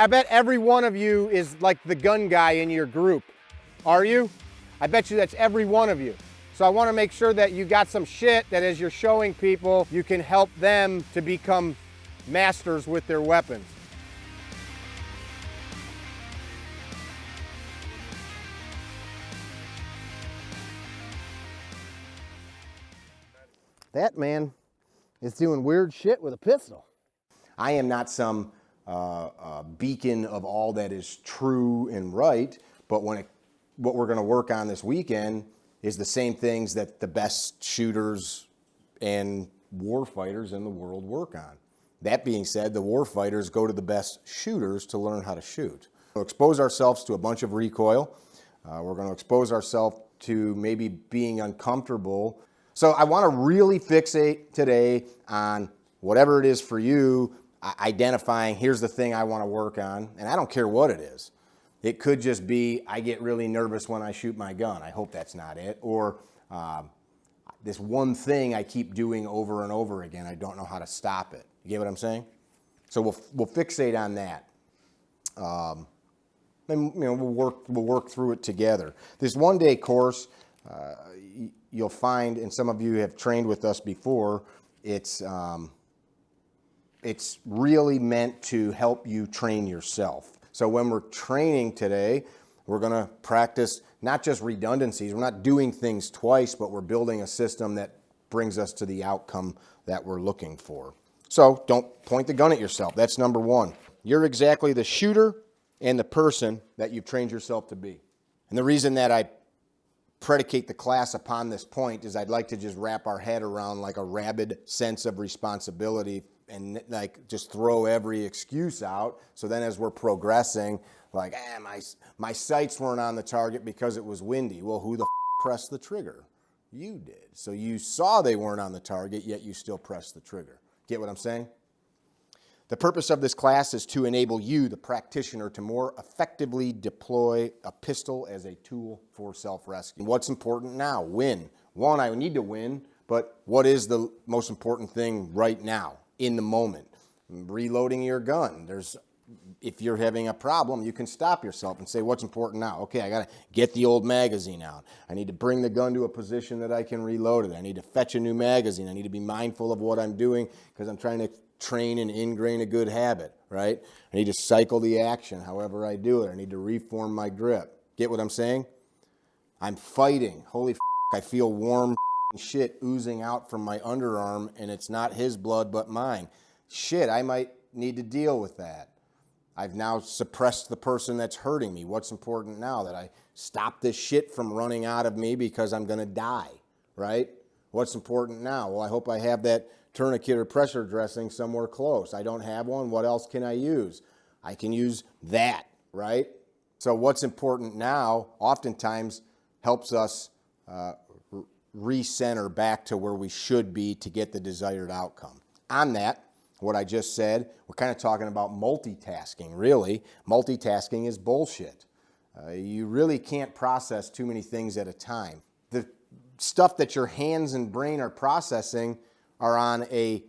I bet every one of you is like the gun guy in your group. Are you? I bet you that's every one of you. So I want to make sure that you got some shit that as you're showing people, you can help them to become masters with their weapons. That man is doing weird shit with a pistol. I am not some beacon of all that is true and right, but what we're going to work on this weekend is the same things that the best shooters and war fighters in the world work on. That being said, the war fighters go to the best shooters to learn how to shoot. We'll expose ourselves to a bunch of recoil. We're going to expose ourselves to maybe being uncomfortable. So I want to really fixate today on whatever it is for you, identifying here's the thing I want to work on, and I don't care what it is. It could just be I get really nervous when I shoot my gun. I hope that's not it. Or this one thing I keep doing over and over again. I don't know how to stop it. You get what I'm saying? So we'll fixate on that. And we'll work through it together. This one-day course, you'll find, and some of you have trained with us before, it's really meant to help you train yourself. So when we're training today, we're going to practice not just redundancies. We're not doing things twice, but we're building a system that brings us to the outcome that we're looking for. So don't point the gun at yourself. That's number one. You're exactly the shooter and the person that you've trained yourself to be. And the reason that I predicate the class upon this point is I'd like to just wrap our head around like a rabid sense of responsibility and like just throw every excuse out. So then as we're progressing, like, my sights weren't on the target because it was windy. Well, who the pressed the trigger? You did. So you saw they weren't on the target, yet you still pressed the trigger. Get what I'm saying? The purpose of this class is to enable you, the practitioner, to more effectively deploy a pistol as a tool for self-rescue. What's important now? Win. One, I need to win, but what is the most important thing right now, in the moment? Reloading your gun. If you're having a problem, you can stop yourself and say, what's important now? Okay, I got to get the old magazine out. I need to bring the gun to a position that I can reload it. I need to fetch a new magazine. I need to be mindful of what I'm doing because I'm trying to train and ingrain a good habit, right? I need to cycle the action however I do it. I need to reform my grip. Get what I'm saying? I'm fighting. Holy I feel warm shit oozing out from my underarm and it's not his blood but mine. Shit, I might need to deal with that. I've now suppressed the person that's hurting me. What's important now? That I stop this shit from running out of me because I'm going to die, right? What's important now? Well, I hope I have that tourniquet or pressure dressing somewhere close. I don't have one. What else can I use? I can use that, right? So what's important now oftentimes helps us recenter back to where we should be to get the desired outcome. On that, what I just said, we're kind of talking about multitasking, really. Multitasking is bullshit. You really can't process too many things at a time. The stuff that your hands and brain are processing are on a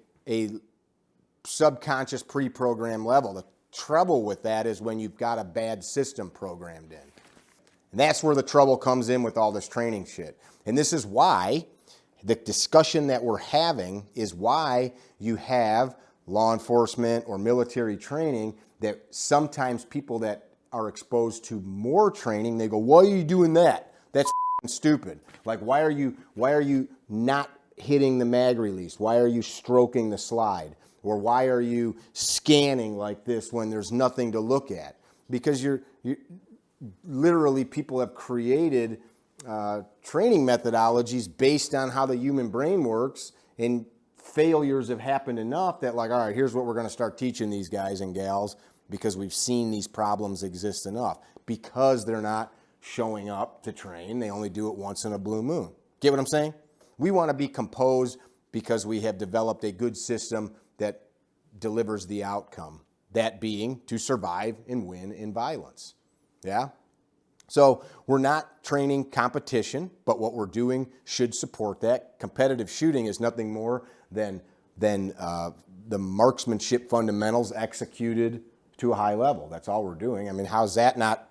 subconscious pre-programmed level. The trouble with that is when you've got a bad system programmed in. And that's where the trouble comes in with all this training shit. And this is why the discussion that we're having is why you have law enforcement or military training that sometimes people that are exposed to more training, they go, why are you doing that? That's stupid. Like, why are you not hitting the mag release? Why are you stroking the slide? Or why are you scanning like this when there's nothing to look at? Because you're literally, people have created training methodologies based on how the human brain works, and failures have happened enough that, like, all right, here's what we're going to start teaching these guys and gals because we've seen these problems exist enough. Because they're not showing up to train, they only do it once in a blue moon. Get what I'm saying? We want to be composed because we have developed a good system that delivers the outcome, that being to survive and win in violence. Yeah? So we're not training competition, but what we're doing should support that. Competitive shooting is nothing more than the marksmanship fundamentals executed to a high level. That's all we're doing. I mean, how's that not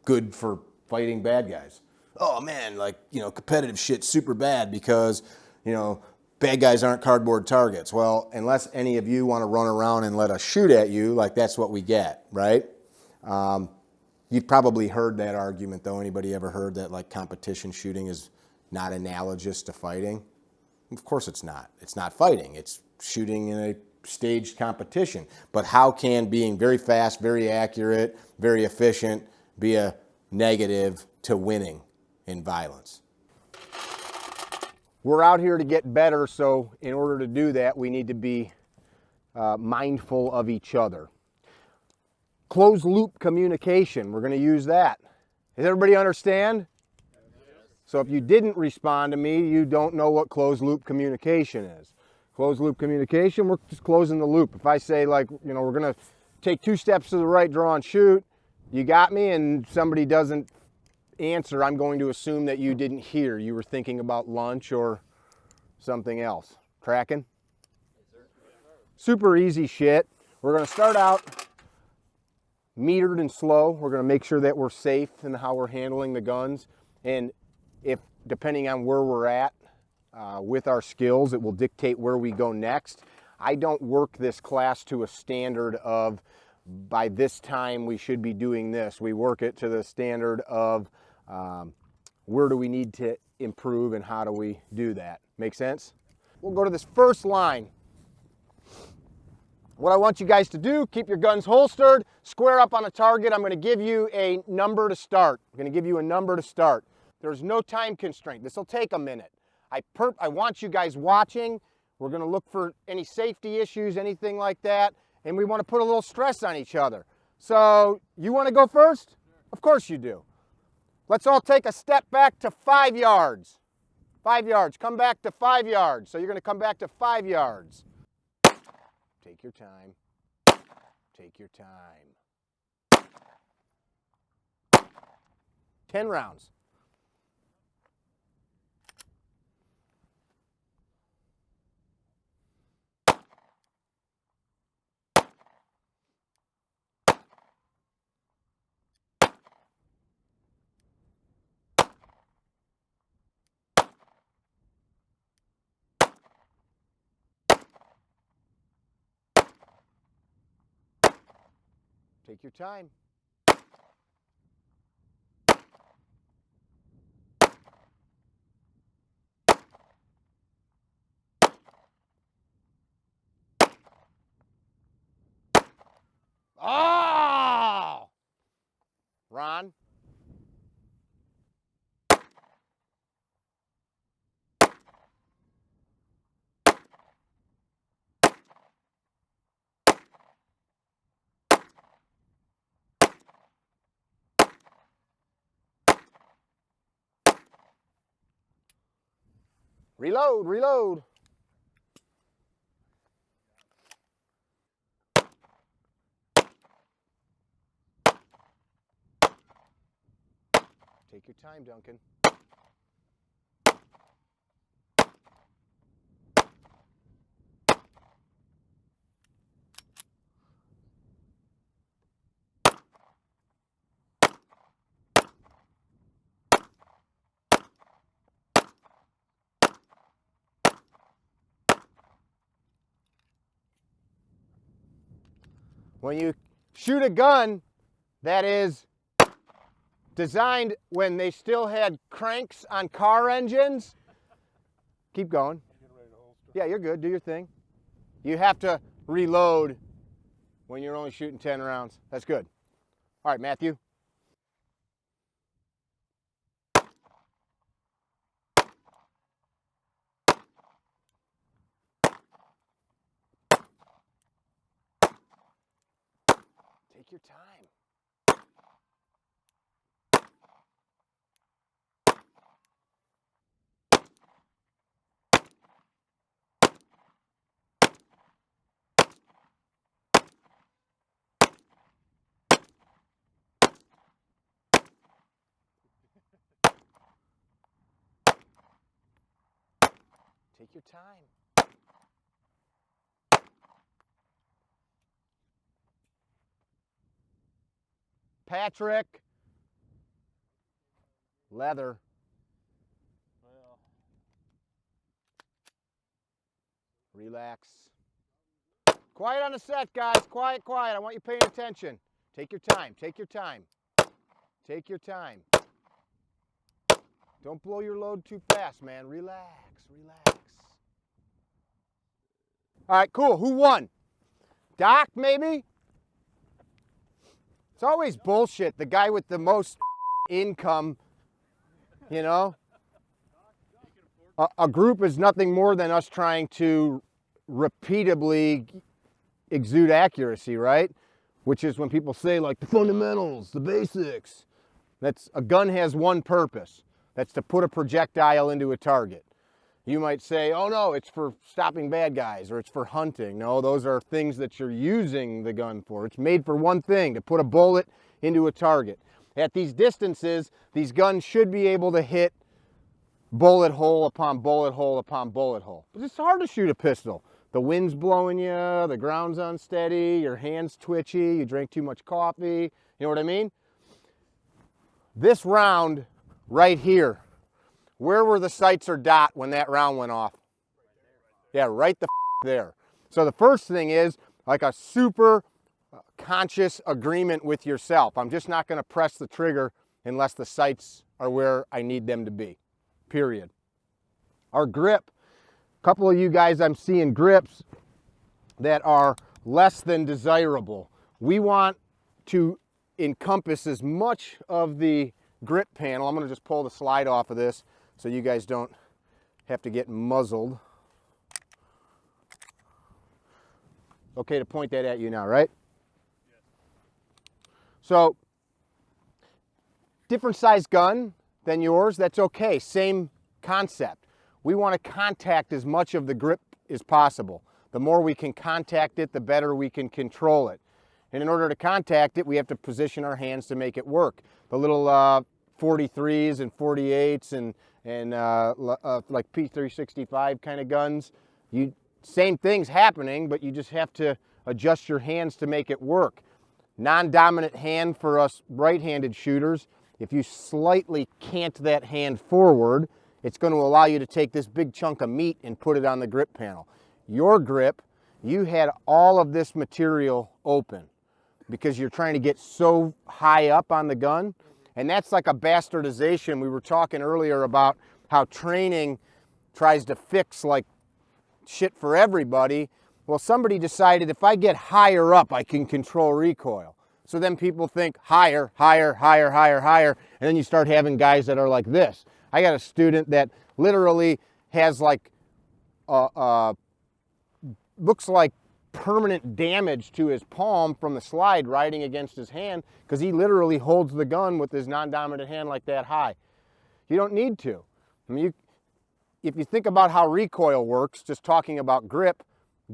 good for fighting bad guys? Oh man, like, you know, competitive shit's super bad because, you know, bad guys aren't cardboard targets. Well, unless any of you want to run around and let us shoot at you, like that's what we get, right? You've probably heard that argument though. Anybody ever heard that like competition shooting is not analogous to fighting? Of course it's not. It's not fighting. It's shooting in a staged competition. But how can being very fast, very accurate, very efficient be a negative to winning in violence? We're out here to get better, so in order to do that, we need to be mindful of each other. Closed loop communication, we're going to use that. Does everybody understand? So if you didn't respond to me, you don't know what closed loop communication is. Closed loop communication, we're just closing the loop. If I say, like, you know, we're going to take 2 steps to the right, draw and shoot, you got me, and somebody doesn't answer, I'm going to assume that you didn't hear. You were thinking about lunch or something else. Tracking? Super easy shit. We're going to start out metered and slow. We're going to make sure that we're safe in how we're handling the guns. And if, depending on where we're at with our skills, it will dictate where we go next. I don't work this class to a standard of, by this time we should be doing this. We work it to the standard of where do we need to improve and how do we do that. Make sense? We'll go to this first line. What I want you guys to do, keep your guns holstered, square up on a target. I'm going to give you a number to start. I'm going to give you a number to start. There's no time constraint. This will take a minute. I want you guys watching. We're going to look for any safety issues, anything like that, and we want to put a little stress on each other. So you want to go first? Of course you do. Let's all take a step back to 5 yards. 5 yards. Come back to 5 yards. So you're going to come back to 5 yards. Take your time. Take your time. 10 rounds. Take your time. Oh! Ron? Reload, reload. Take your time, Duncan. When you shoot a gun that is designed when they still had cranks on car engines, keep going. Yeah, you're good. Do your thing. You have to reload when you're only shooting 10 rounds. That's good. All right, Matthew. Take your time. Take your time. Patrick. Leather. Relax. Quiet on the set, guys. Quiet, quiet. I want you paying attention. Take your time. Take your time. Take your time. Don't blow your load too fast, man. Relax, relax. All right, cool. Who won? Doc, maybe? It's always bullshit. The guy with the most income, you know? A group is nothing more than us trying to repeatedly exude accuracy, right? Which is when people say, like, the fundamentals, the basics. A gun has one purpose. That's to put a projectile into a target. You might say, oh no, it's for stopping bad guys or it's for hunting. No, those are things that you're using the gun for. It's made for one thing, to put a bullet into a target. At these distances, these guns should be able to hit bullet hole upon bullet hole upon bullet hole. But it's hard to shoot a pistol. The wind's blowing you, the ground's unsteady, your hand's twitchy, you drank too much coffee, you know what I mean? This round right here, where were the sights or dot when that round went off? Yeah, right the there. So the first thing is like a super conscious agreement with yourself. I'm just not going to press the trigger unless the sights are where I need them to be, period. Our grip, a couple of you guys I'm seeing grips that are less than desirable. We want to encompass as much of the grip panel. I'm going to just pull the slide off of this so you guys don't have to get muzzled. Okay to point that at you now, right? Yes. So, different size gun than yours, that's okay. Same concept. We want to contact as much of the grip as possible. The more we can contact it, the better we can control it. And in order to contact it, we have to position our hands to make it work. The little 43s and 48s and like P365 kind of guns, same thing's happening, but you just have to adjust your hands to make it work. Non-dominant hand for us right-handed shooters, if you slightly cant that hand forward, it's going to allow you to take this big chunk of meat and put it on the grip panel. Your grip, you had all of this material open because you're trying to get so high up on the gun. And that's like a bastardization. We were talking earlier about how training tries to fix like shit for everybody. Well, somebody decided if I get higher up, I can control recoil. So then people think higher, higher, higher, higher, higher, and then you start having guys that are like this. I got a student that literally has like, looks like permanent damage to his palm from the slide riding against his hand because he literally holds the gun with his non-dominant hand like that high. You don't need to. I mean, if you think about how recoil works, just talking about grip,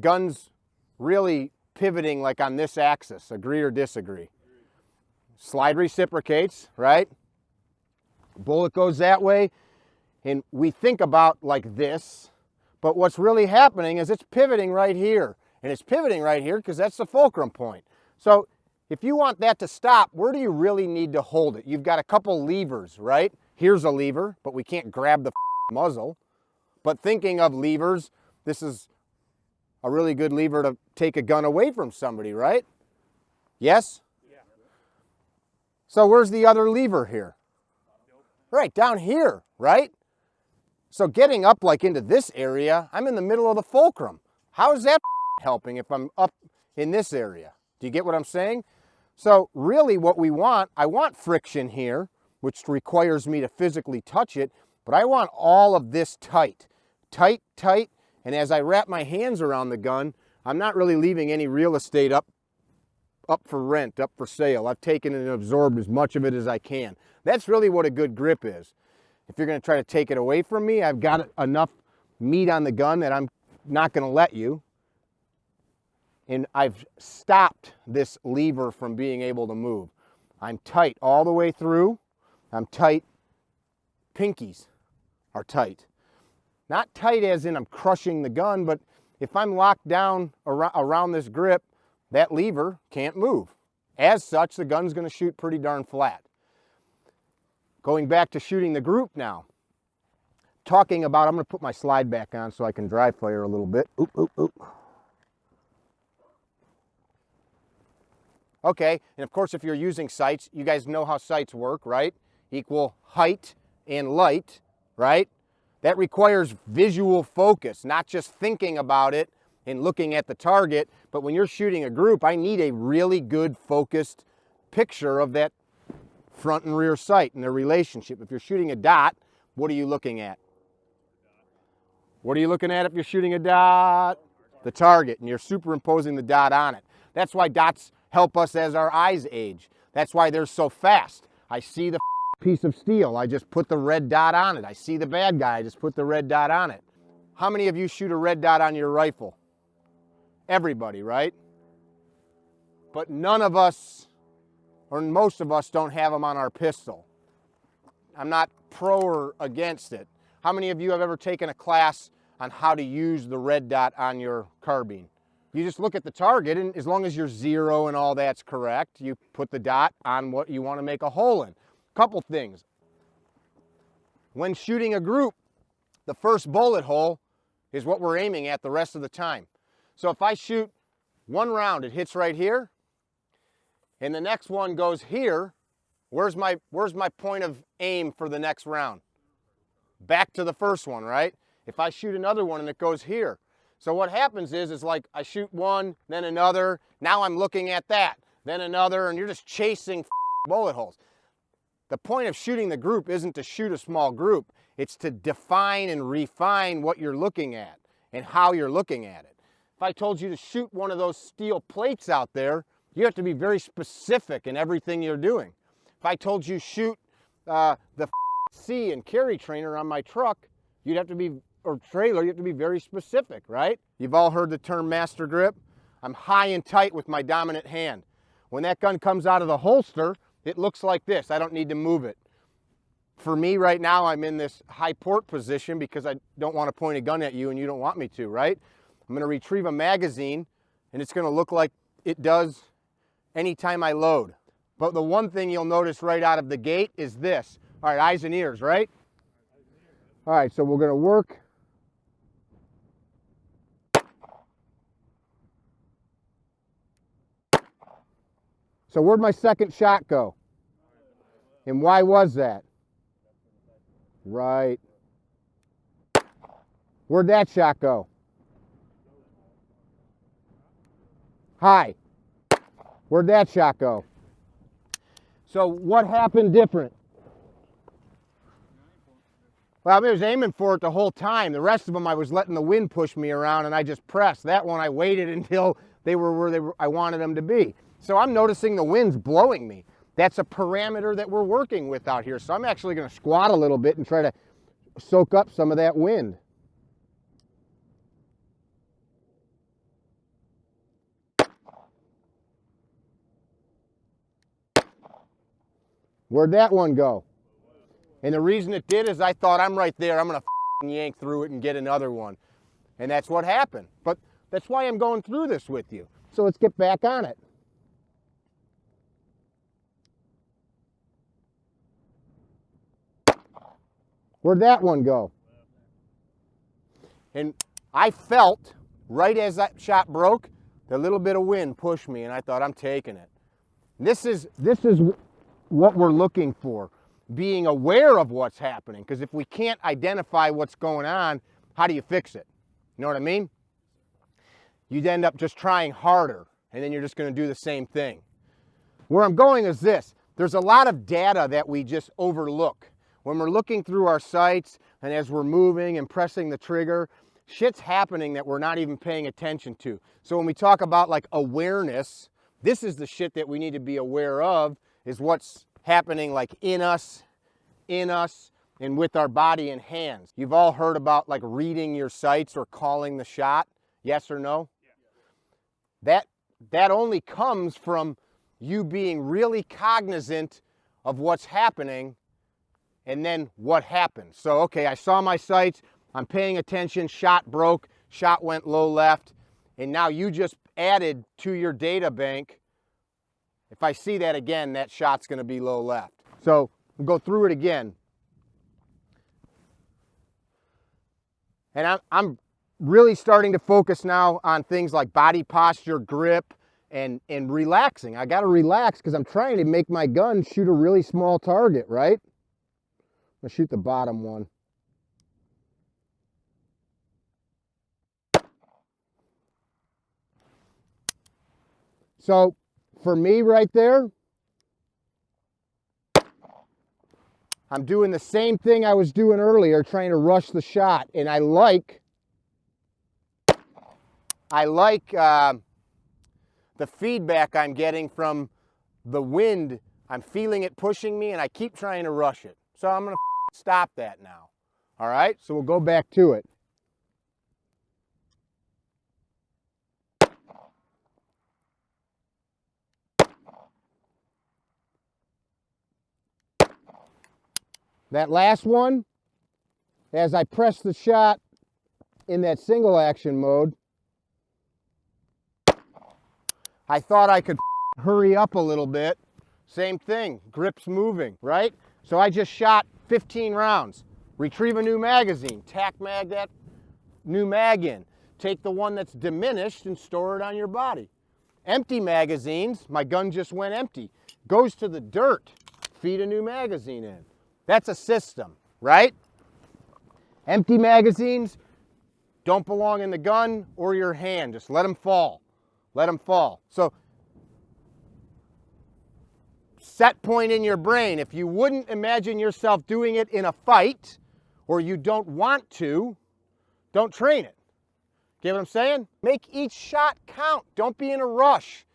guns really pivoting like on this axis, agree or disagree? Slide reciprocates, right? Bullet goes that way, and we think about like this, but what's really happening is it's pivoting right here, and it's pivoting right here because that's the fulcrum point. So if you want that to stop, where do you really need to hold it? You've got a couple levers, right? Here's a lever, but we can't grab the muzzle. But thinking of levers, this is a really good lever to take a gun away from somebody, right? Yes? Yeah. So where's the other lever here? Right, down here, right? So getting up like into this area, I'm in the middle of the fulcrum. How is that helping if I'm up in this area? Do you get what I'm saying? So really what we want, I want friction here, which requires me to physically touch it, but I want all of this tight, tight, tight. And as I wrap my hands around the gun, I'm not really leaving any real estate up for rent, up for sale. I've taken and absorbed as much of it as I can. That's really what a good grip is. If you're going to try to take it away from me, I've got enough meat on the gun that I'm not going to let you. And I've stopped this lever from being able to move. I'm tight all the way through. I'm tight. Pinkies are tight. Not tight as in I'm crushing the gun, but if I'm locked down around this grip, that lever can't move. As such, the gun's going to shoot pretty darn flat. Going back to shooting the group now. Talking about, I'm going to put my slide back on so I can dry fire a little bit. Oop, oop, oop. Okay, and of course if you're using sights, you guys know how sights work, right? Equal height and light, right? That requires visual focus, not just thinking about it and looking at the target, but when you're shooting a group, I need a really good focused picture of that front and rear sight and their relationship. If you're shooting a dot, what are you looking at? What are you looking at if you're shooting a dot? The target, and you're superimposing the dot on it. That's why dots help us as our eyes age. That's why they're so fast. I see the piece of steel, I just put the red dot on it. I see the bad guy, I just put the red dot on it. How many of you shoot a red dot on your rifle? Everybody, right? But none of us, or most of us, don't have them on our pistol. I'm not pro or against it. How many of you have ever taken a class on how to use the red dot on your carbine? You just look at the target, and as long as your zero and all that's correct, you put the dot on what you want to make a hole in. Couple things. When shooting a group, the first bullet hole is what we're aiming at the rest of the time. So if I shoot one round, it hits right here, and the next one goes here, where's my point of aim for the next round? Back to the first one, right? If I shoot another one and it goes here. So what happens is like I shoot one, then another, now I'm looking at that, then another, and you're just chasing bullet holes. The point of shooting the group isn't to shoot a small group, it's to define and refine what you're looking at and how you're looking at it. If I told you to shoot one of those steel plates out there, you have to be very specific in everything you're doing. If I told you shoot the C and CarryTrainer on my truck, you'd have to be, or trailer, you have to be very specific, right? You've all heard the term master grip. I'm high and tight with my dominant hand. When that gun comes out of the holster, it looks like this. I don't need to move it. For me right now, I'm in this high port position because I don't want to point a gun at you and you don't want me to, right? I'm going to retrieve a magazine and it's going to look like it does anytime I load. But the one thing you'll notice right out of the gate is this. All right, eyes and ears, right? All right, so we're going to work. So where'd my second shot go? And why was that? Right. Where'd that shot go? High. Where'd that shot go? So what happened different? Well, I was aiming for it the whole time. The rest of them I was letting the wind push me around and I just pressed. That one I waited until they were where I wanted them to be. So I'm noticing the wind's blowing me. That's a parameter that we're working with out here. So I'm actually going to squat a little bit and try to soak up some of that wind. Where'd that one go? And the reason it did is I thought I'm right there. I'm going to yank through it and get another one. And that's what happened. But that's why I'm going through this with you. So let's get back on it. Where'd that one go? And I felt, right as that shot broke, the little bit of wind pushed me, and I thought, I'm taking it. This is what we're looking for, being aware of what's happening, because if we can't identify what's going on, how do you fix it? You know what I mean? You'd end up just trying harder, and then you're just going to do the same thing. Where I'm going is this. There's a lot of data that we just overlook. When we're looking through our sights and as we're moving and pressing the trigger, shit's happening that we're not even paying attention to. So when we talk about like awareness, this is the shit that we need to be aware of, is what's happening like in us, and with our body and hands. You've all heard about like reading your sights or calling the shot, yes or no? Yeah. That only comes from you being really cognizant of what's happening and then what happened. So, okay, I saw my sights, I'm paying attention, shot broke, shot went low left, and now you just added to your data bank If I see that again, that shot's gonna be low left. So we'll go through it again. And I'm really starting to focus now on things like body posture, grip, and relaxing. I gotta relax because I'm trying to make my gun shoot a really small target, right? I'll shoot the bottom one. So for me right there, I'm doing the same thing I was doing earlier, trying to rush the shot. And I like the feedback I'm getting from the wind. I'm feeling it pushing me, and I keep trying to rush it. So I'm gonna stop that now. All right, so we'll go back to it. That last one, as I press the shot in that single action mode, I thought I could hurry up a little bit. Same thing, grip's moving, right? So I just shot 15 rounds. Retrieve a new magazine, tack mag that new mag in. Take the one that's diminished and store it on your body. Empty magazines, my gun just went empty. Goes to the dirt, feed a new magazine in. That's a system, right? Empty magazines don't belong in the gun or your hand. Just let them fall. Let them fall. So set point in your brain. If you wouldn't imagine yourself doing it in a fight, or you don't want to, don't train it. Get what I'm saying? Make each shot count. Don't be in a rush.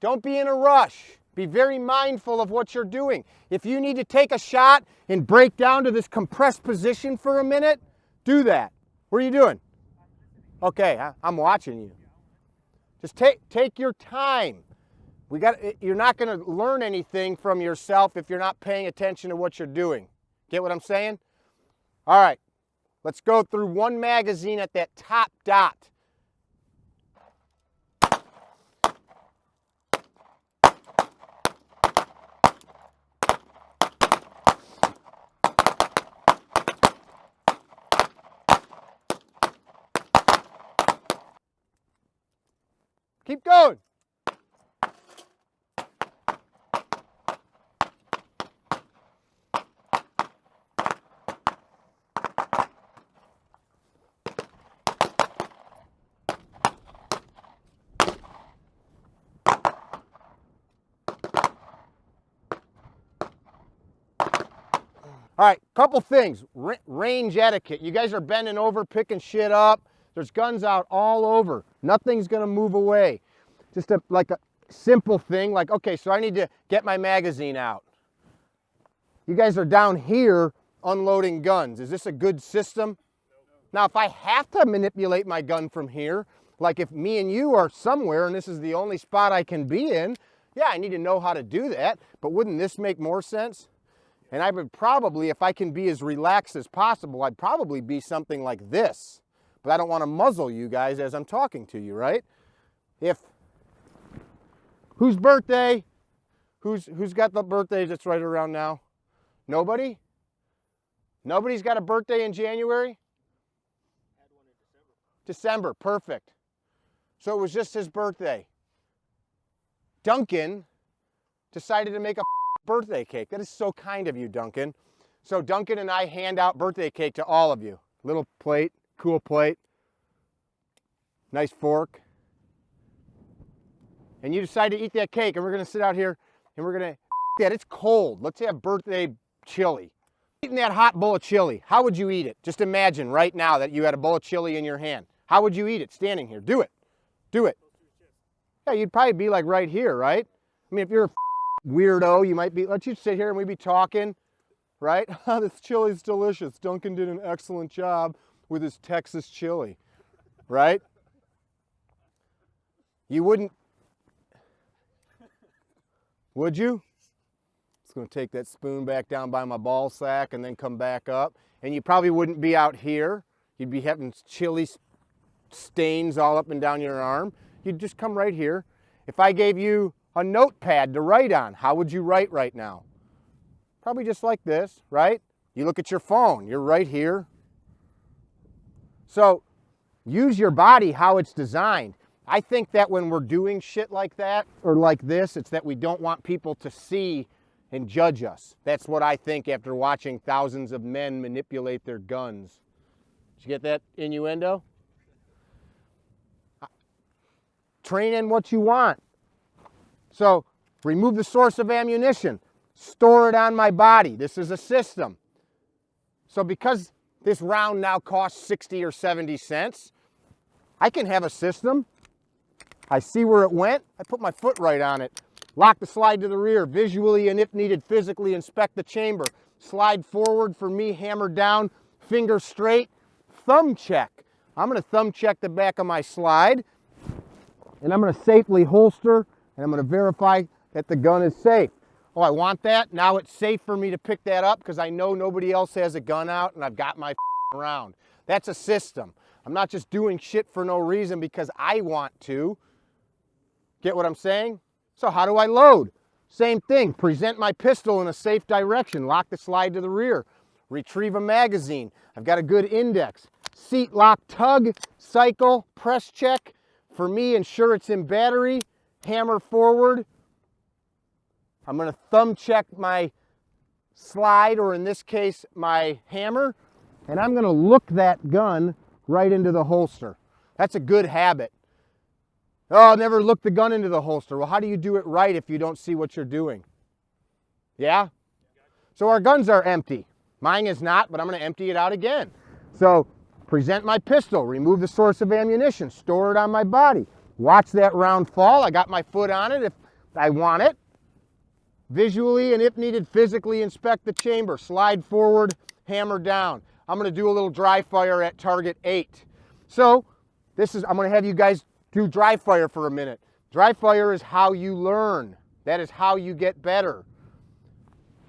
Don't be in a rush. Be very mindful of what you're doing. If you need to take a shot and break down to this compressed position for a minute, do that. What are you doing? Okay, I'm watching you. Just take your time. You're not going to learn anything from yourself if you're not paying attention to what you're doing. Get what I'm saying? All right, let's go through one magazine at that top dot. Keep going. All right, couple things. Range etiquette. You guys are bending over, picking shit up. There's guns out all over. Nothing's gonna move away. Just like a simple thing, like, okay, so I need to get my magazine out. You guys are down here unloading guns. Is this a good system? Now, if I have to manipulate my gun from here, like if me and you are somewhere and this is the only spot I can be in, yeah, I need to know how to do that. But wouldn't this make more sense? And I would probably, if I can be as relaxed as possible, I'd probably be something like this. But I don't want to muzzle you guys as I'm talking to you, right? Whose birthday? Who's got the birthday that's right around now? Nobody? Nobody's got a birthday in January? Had one in December. December, perfect. So it was just his birthday. Duncan decided to make a birthday cake. That is so kind of you, Duncan. So Duncan and I hand out birthday cake to all of you. Little plate, cool plate, nice fork. And you decide to eat that cake, and we're gonna sit out here and we're gonna that. It's cold. Let's have birthday chili. Eating that hot bowl of chili, how would you eat it? Just imagine right now that you had a bowl of chili in your hand. How would you eat it standing here? Do it. Do it. Yeah, you'd probably be like right here, right? I mean, if you're a weirdo, you might be, let you sit here and we'd be talking, right? This chili's delicious. Duncan did an excellent job with his Texas chili, right? You wouldn't, would you? Just gonna take that spoon back down by my ball sack and then come back up. And you probably wouldn't be out here. You'd be having chili stains all up and down your arm. You'd just come right here. If I gave you a notepad to write on. How would you write right now? Probably just like this, right? You look at your phone, you're right here. So use your body how it's designed. I think that when we're doing shit like that or like this, it's that we don't want people to see and judge us. That's what I think after watching thousands of men manipulate their guns. Did you get that innuendo? Train in what you want. So remove the source of ammunition. Store it on my body. This is a system. So because this round now costs 60 or 70 cents, I can have a system. I see where it went. I put my foot right on it. Lock the slide to the rear. Visually and if needed, physically inspect the chamber. Slide forward for me, hammer down, finger straight. Thumb check. I'm going to thumb check the back of my slide. And I'm going to safely holster. And I'm going to verify that the gun is safe. Oh, I want that. Now it's safe for me to pick that up because I know nobody else has a gun out and I've got my round. That's a system. I'm not just doing shit for no reason because I want to. Get what I'm saying? So how do I load? Same thing. Present my pistol in a safe direction. Lock the slide to the rear. Retrieve a magazine. I've got a good index. Seat lock tug, cycle, press check. For me, ensure it's in battery. Hammer forward. I'm going to thumb check my slide, or in this case, my hammer. And I'm going to look that gun right into the holster. That's a good habit. Oh, never look the gun into the holster. Well, how do you do it right if you don't see what you're doing? Yeah? So our guns are empty. Mine is not, but I'm going to empty it out again. So present my pistol, remove the source of ammunition, store it on my body. Watch that round fall. I got my foot on it if I want it. Visually and if needed, physically inspect the chamber. Slide forward, hammer down. I'm going to do a little dry fire at target 8. So I'm going to have you guys do dry fire for a minute. Dry fire is how you learn. That is how you get better.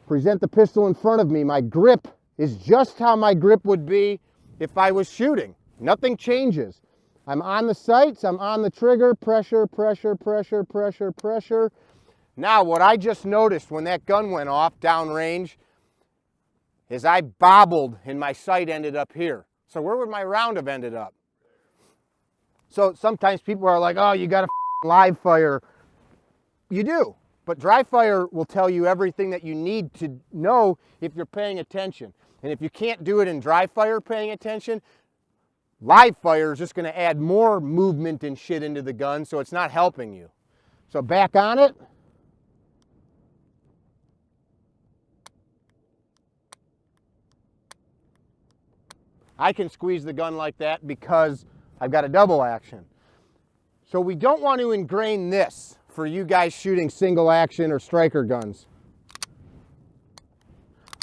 Present the pistol in front of me. My grip is just how my grip would be if I was shooting. Nothing changes. I'm on the sights, I'm on the trigger, pressure, pressure, pressure, pressure, pressure. Now what I just noticed when that gun went off downrange is I bobbled and my sight ended up here. So where would my round have ended up? So sometimes people are like, oh, you got to live fire. You do, but dry fire will tell you everything that you need to know if you're paying attention. And if you can't do it in dry fire paying attention, live fire is just going to add more movement and shit into the gun, so it's not helping you. So back on it. I can squeeze the gun like that because I've got a double action. So we don't want to ingrain this for you guys shooting single action or striker guns.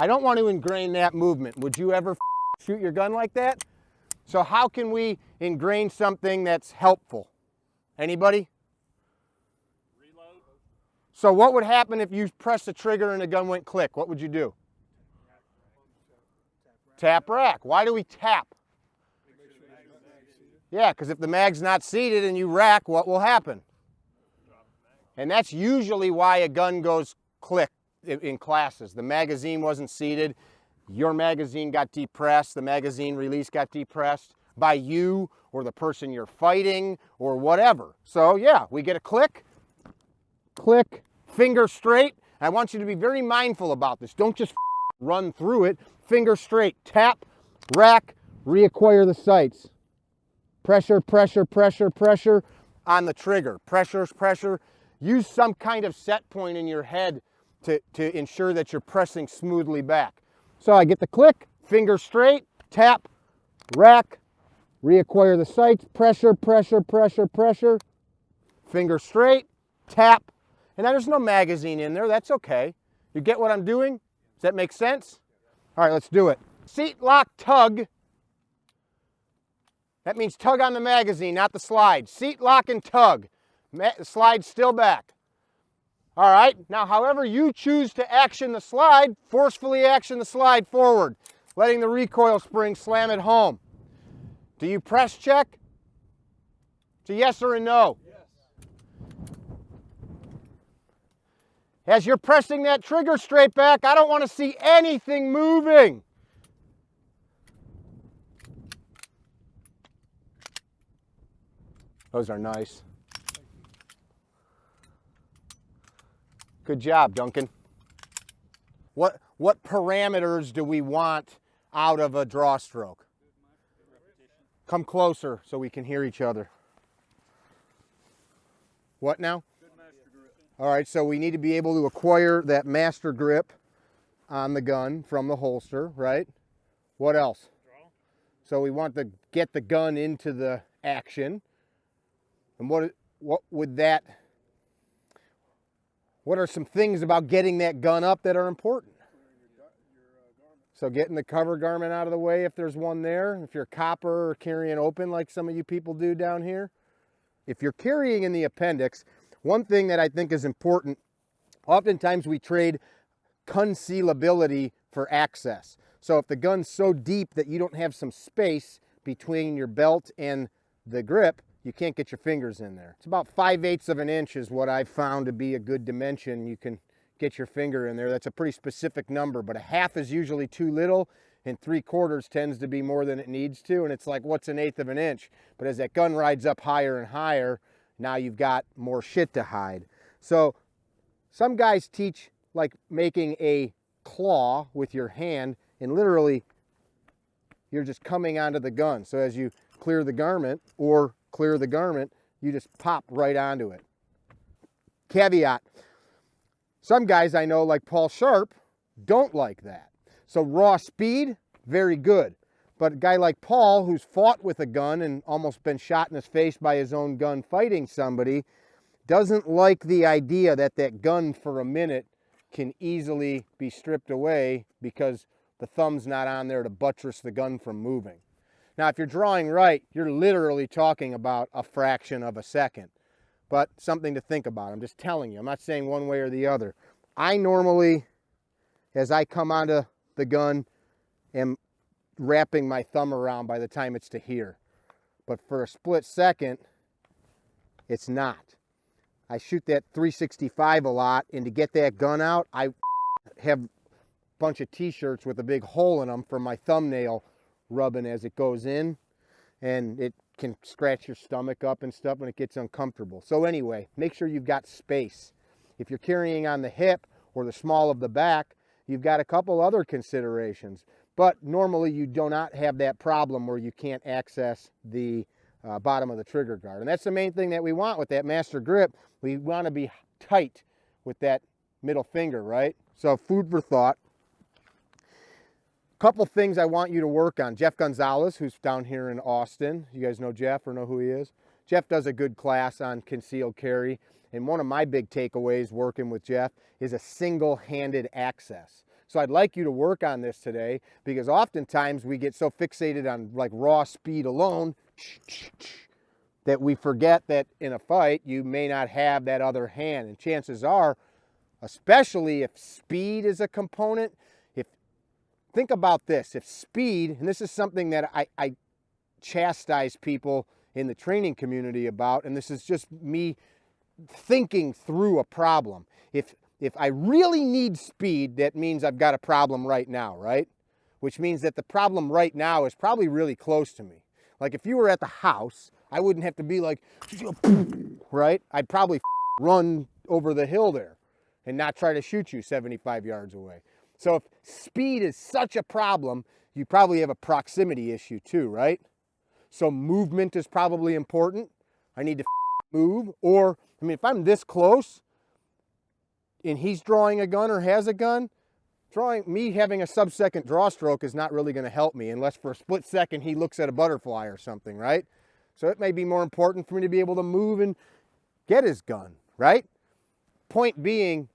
I don't want to ingrain that movement. Would you ever shoot your gun like that? So how can we ingrain something that's helpful? Anybody? Reload. So what would happen if you pressed the trigger and the gun went click? What would you do? Tap rack. Why do we tap? Yeah, because if the mag's not seated and you rack, what will happen? And that's usually why a gun goes click in classes. The magazine wasn't seated. Your magazine got depressed. The magazine release got depressed by you or the person you're fighting or whatever. So yeah, we get a click, click, finger straight. I want you to be very mindful about this. Don't just run through it. Finger straight, tap, rack, reacquire the sights. Pressure, pressure, pressure, pressure on the trigger. Pressure, pressure. Use some kind of set point in your head to ensure that you're pressing smoothly back. So I get the click, finger straight, tap, rack, reacquire the sights, pressure, pressure, pressure, pressure, finger straight, tap. And now there's no magazine in there. That's okay. You get what I'm doing? Does that make sense? All right, let's do it. Seat lock tug. That means tug on the magazine, not the slide. Seat lock and tug. The slide's still back. All right, now however you choose to action the slide, forcefully action the slide forward, letting the recoil spring slam it home. Do you press check? It's a yes or a no? Yes. As you're pressing that trigger straight back, I don't want to see anything moving. Those are nice. Good job, Duncan. What parameters do we want out of a draw stroke? Come closer so we can hear each other. What now? All right, so we need to be able to acquire that master grip on the gun from the holster, right? What else? So we want to get the gun into the action. And what would that, what are some things about getting that gun up that are important? So getting the cover garment out of the way if there's one there, if you're a copper or carrying open like some of you people do down here. If you're carrying in the appendix, one thing that I think is important, oftentimes we trade concealability for access. So if the gun's so deep that you don't have some space between your belt and the grip, you can't get your fingers in there. It's about 5/8 of an inch is what I've found to be a good dimension. You can get your finger in there. That's a pretty specific number, but 1/2 is usually too little and 3/4 tends to be more than it needs to. And it's like, what's 1/8 of an inch? But as that gun rides up higher and higher, now you've got more shit to hide. So some guys teach like making a claw with your hand and literally you're just coming onto the gun. So as you clear the garment or clear the garment, you just pop right onto it. Caveat, some guys I know like Paul Sharp don't like that. So raw speed, very good. But a guy like Paul, who's fought with a gun and almost been shot in his face by his own gun fighting somebody, doesn't like the idea that that gun for a minute can easily be stripped away because the thumb's not on there to buttress the gun from moving. Now, if you're drawing right, you're literally talking about a fraction of a second, but something to think about. I'm just telling you. I'm not saying one way or the other. I normally, as I come onto the gun, am wrapping my thumb around by the time it's to here. But for a split second, it's not. I shoot that 365 a lot, and to get that gun out, I have a bunch of t-shirts with a big hole in them for my thumbnail rubbing as it goes in, and it can scratch your stomach up and stuff when it gets uncomfortable. So anyway, make sure you've got space. If you're carrying on the hip or the small of the back, you've got a couple other considerations. But normally you do not have that problem where you can't access the bottom of the trigger guard. And that's the main thing that we want with that master grip. We want to be tight with that middle finger, right? So food for thought. Couple things I want you to work on. Jeff Gonzalez, who's down here in Austin. You guys know Jeff or know who he is? Jeff does a good class on concealed carry. And one of my big takeaways working with Jeff is a single-handed access. So I'd like you to work on this today because oftentimes we get so fixated on like raw speed alone that we forget that in a fight you may not have that other hand. And chances are, especially if speed is a component, think about this, if speed, and this is something that I chastise people in the training community about, and this is just me thinking through a problem. If I really need speed, that means I've got a problem right now, right? Which means that the problem right now is probably really close to me. Like if you were at the house, I wouldn't have to be like, right? I'd probably run over the hill there and not try to shoot you 75 yards away. So if speed is such a problem, you probably have a proximity issue too, right? So movement is probably important. I need to move. Or, I mean, if I'm this close and he's drawing a gun or has a gun, me having a sub-second draw stroke is not really going to help me unless for a split second he looks at a butterfly or something, right? So it may be more important for me to be able to move and get his gun, right? Point being,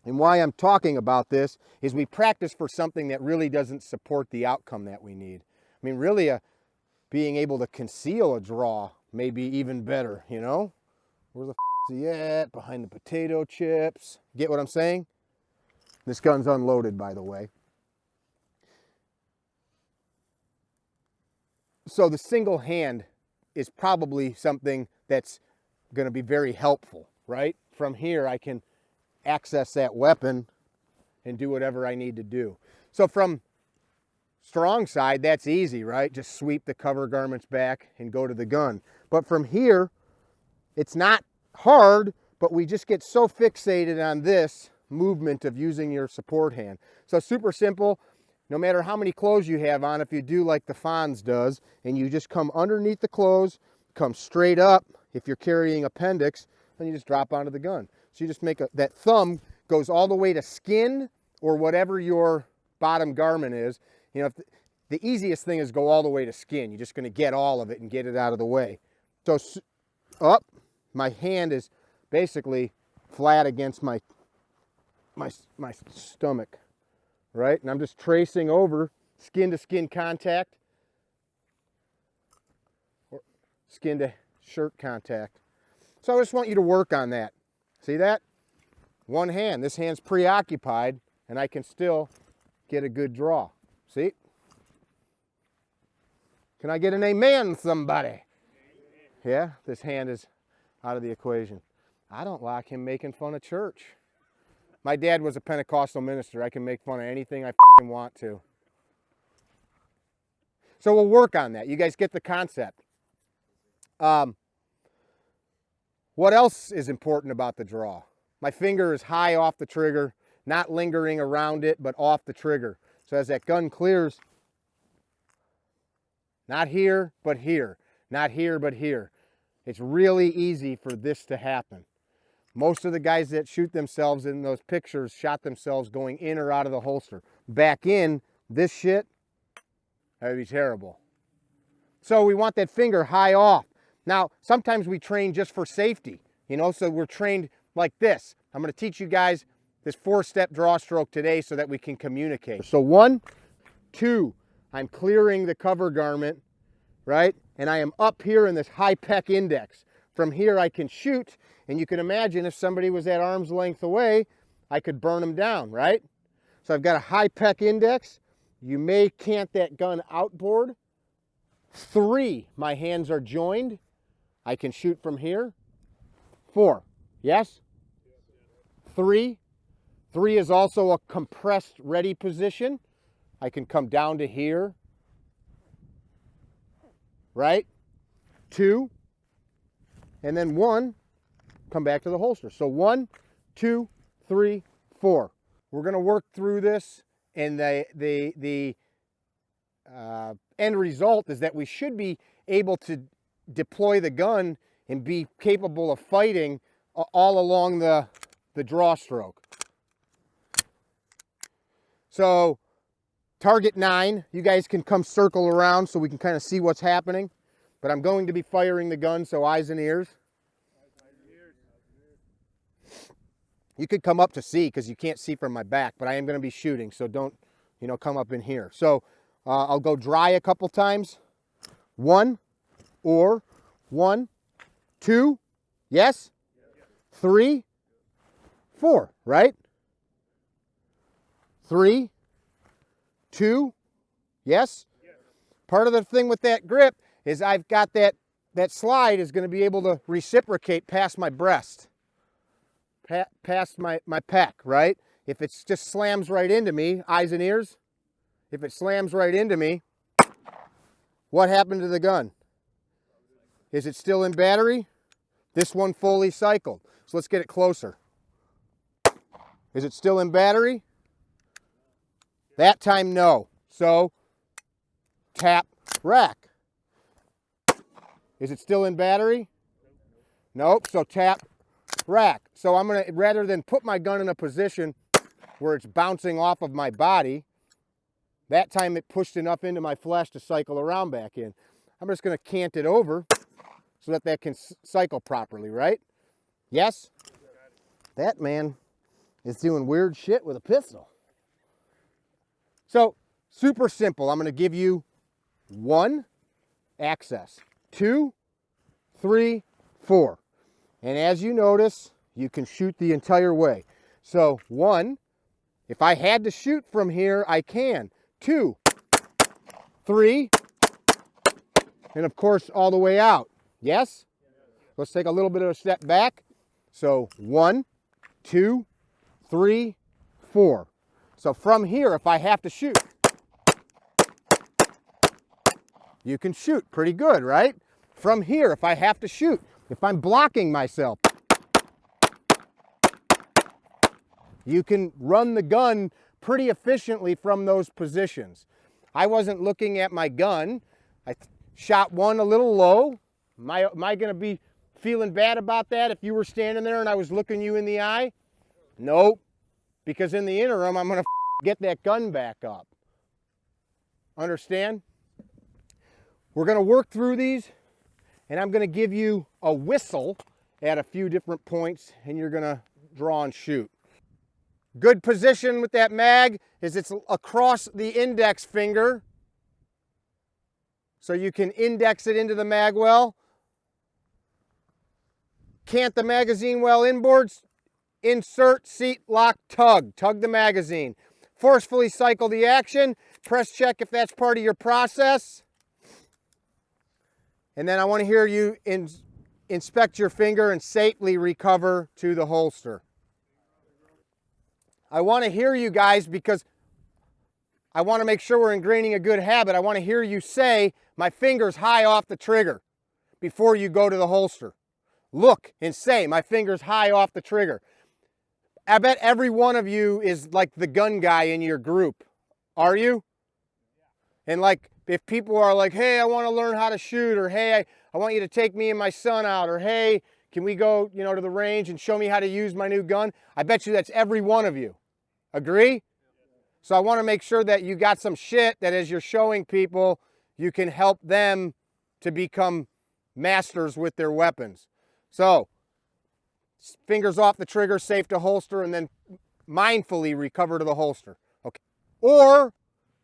and why I'm talking about this, is we practice for something that really doesn't support the outcome that we need. I mean, really, being able to conceal a draw may be even better, you know? Where the is he at? Behind the potato chips. Get what I'm saying? This gun's unloaded, by the way. So the single hand is probably something that's going to be very helpful, right? From here, I can access that weapon and do whatever I need to do. So from strong side, that's easy, right? Just sweep the cover garments back and go to the gun. But from here, it's not hard, but we just get so fixated on this movement of using your support hand. So super simple. No matter how many clothes you have on, if you do like the Fonz does, and you just come underneath the clothes, come straight up, if you're carrying appendix, then you just drop onto the gun. So you just make that thumb goes all the way to skin or whatever your bottom garment is. You know, if the easiest thing is go all the way to skin. You're just going to get all of it and get it out of the way. So up, my hand is basically flat against my stomach, right? And I'm just tracing over skin to skin contact, or skin to shirt contact. So I just want you to work on that. See that? One hand, this hand's preoccupied, and I can still get a good draw. See? Can I get an amen, somebody? Yeah, this hand is out of the equation. I don't like him making fun of church. My dad was a Pentecostal minister. I can make fun of anything I fucking want to. So we'll work on that. You guys get the concept. What else is important about the draw? My finger is high off the trigger, not lingering around it, but off the trigger. So as that gun clears, not here, but here. Not here, but here. It's really easy for this to happen. Most of the guys that shoot themselves in those pictures shot themselves going in or out of the holster. Back in, this shit, that would be terrible. So we want that finger high off. Now, sometimes we train just for safety, you know, so we're trained like this. I'm going to teach you guys this 4-step draw stroke today so that we can communicate. So 1, 2, I'm clearing the cover garment, right? And I am up here in this high pec index. From here I can shoot, and you can imagine if somebody was at arm's length away, I could burn them down, right? So I've got a high pec index. You may cant that gun outboard. 3, my hands are joined. I can shoot from here. 4, yes? 3 is also a compressed ready position. I can come down to here, right? 2, and then 1, come back to the holster. So 1, 2, 3, 4. We're going to work through this, and the end result is that we should be able to deploy the gun and be capable of fighting all along the draw stroke. So target 9, you guys can come circle around so we can kind of see what's happening. But I'm going to be firing the gun, so eyes and ears. You could come up to see because you can't see from my back, but I am going to be shooting, so don't, you know, come up in here. So I'll go dry a couple times. 1, or 1, 2, yes? 3, 4, right? 3, 2, yes? Part of the thing with that grip is I've got that slide is going to be able to reciprocate past my breast, past my pec, right? If it just slams right into me, eyes and ears, if it slams right into me, what happened to the gun? Is it still in battery? This one fully cycled. So let's get it closer. Is it still in battery? That time, no. So tap, rack. Is it still in battery? Nope. So tap, rack. So I'm going to, rather than put my gun in a position where it's bouncing off of my body, that time it pushed enough into my flesh to cycle around back in. I'm just going to cant it over so that that can cycle properly, right? Yes? That man is doing weird shit with a pistol. So, super simple. I'm going to give you 1, access, 2, 3, 4. And as you notice, you can shoot the entire way. So 1, if I had to shoot from here, I can. 2, 3, and of course all the way out. Yes? Let's take a little bit of a step back. So 1, 2, 3, 4. So from here, if I have to shoot, you can shoot pretty good, right? From here, if I have to shoot, if I'm blocking myself, you can run the gun pretty efficiently from those positions. I wasn't looking at my gun. I shot one a little low. Am I going to be feeling bad about that if you were standing there and I was looking you in the eye? Nope. Because in the interim, I'm going to get that gun back up. Understand? We're going to work through these, and I'm going to give you a whistle at a few different points, and you're going to draw and shoot. Good position with that mag is it's across the index finger, so you can index it into the mag well. Cant the magazine well inboards, insert, seat, lock, tug. Tug the magazine. Forcefully cycle the action. Press check if that's part of your process. And then I want to hear you inspect your finger and safely recover to the holster. I want to hear you guys because I want to make sure we're ingraining a good habit. I want to hear you say, my finger's high off the trigger before you go to the holster. Look and say, my finger's high off the trigger. I bet every one of you is like the gun guy in your group. Are you? And like, if people are like, hey, I want to learn how to shoot, or hey, I want you to take me and my son out, or hey, can we go, to the range and show me how to use my new gun? I bet you that's every one of you. Agree? So I want to make sure that you got some shit that as you're showing people, you can help them to become masters with their weapons. So, fingers off the trigger, safe to holster, and then mindfully recover to the holster. Okay. Or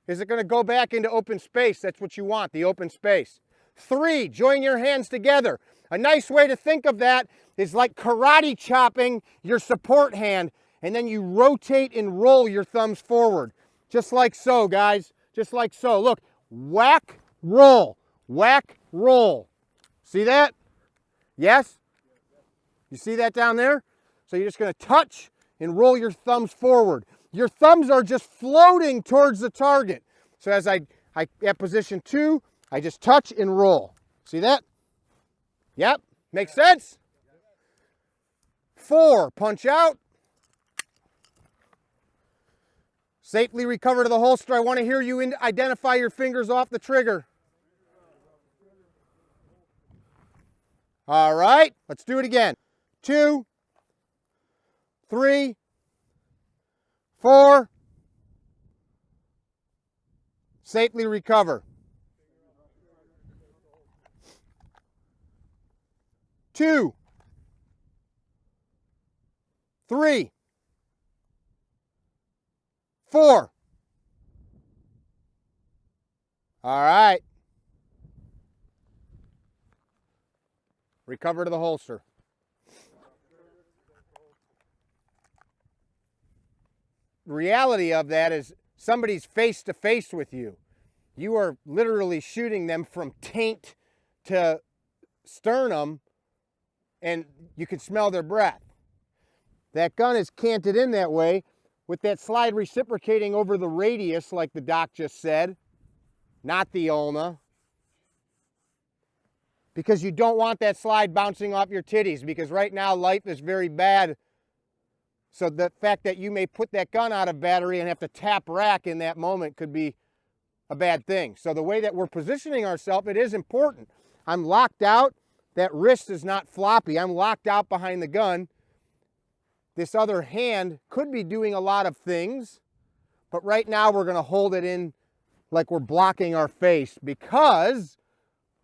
is it going to go back into open space? That's what you want, the open space. 3, join your hands together. A nice way to think of that is like karate chopping your support hand, and then you rotate and roll your thumbs forward. Just like so, guys. Just like so. Look, whack, roll. Whack, roll. See that? Yes? You see that down there? So you're just going to touch and roll your thumbs forward. Your thumbs are just floating towards the target. So as I at position 2, I just touch and roll. See that? Yep. Makes sense? 4, punch out. Safely recover to the holster. I want to hear you identify your fingers off the trigger. All right, let's do it again. 2, 3, 4. Safely recover. 2, 3, 4. All right. Recover to the holster. The reality of that is somebody's face to face with you. You are literally shooting them from taint to sternum, and you can smell their breath. That gun is canted in that way with that slide reciprocating over the radius, like the doc just said, not the ulna. Because you don't want that slide bouncing off your titties, because right now life is very bad. So the fact that you may put that gun out of battery and have to tap rack in that moment could be a bad thing. So the way that we're positioning ourselves, it is important. I'm locked out. That wrist is not floppy. I'm locked out behind the gun. This other hand could be doing a lot of things, but right now we're going to hold it in like we're blocking our face because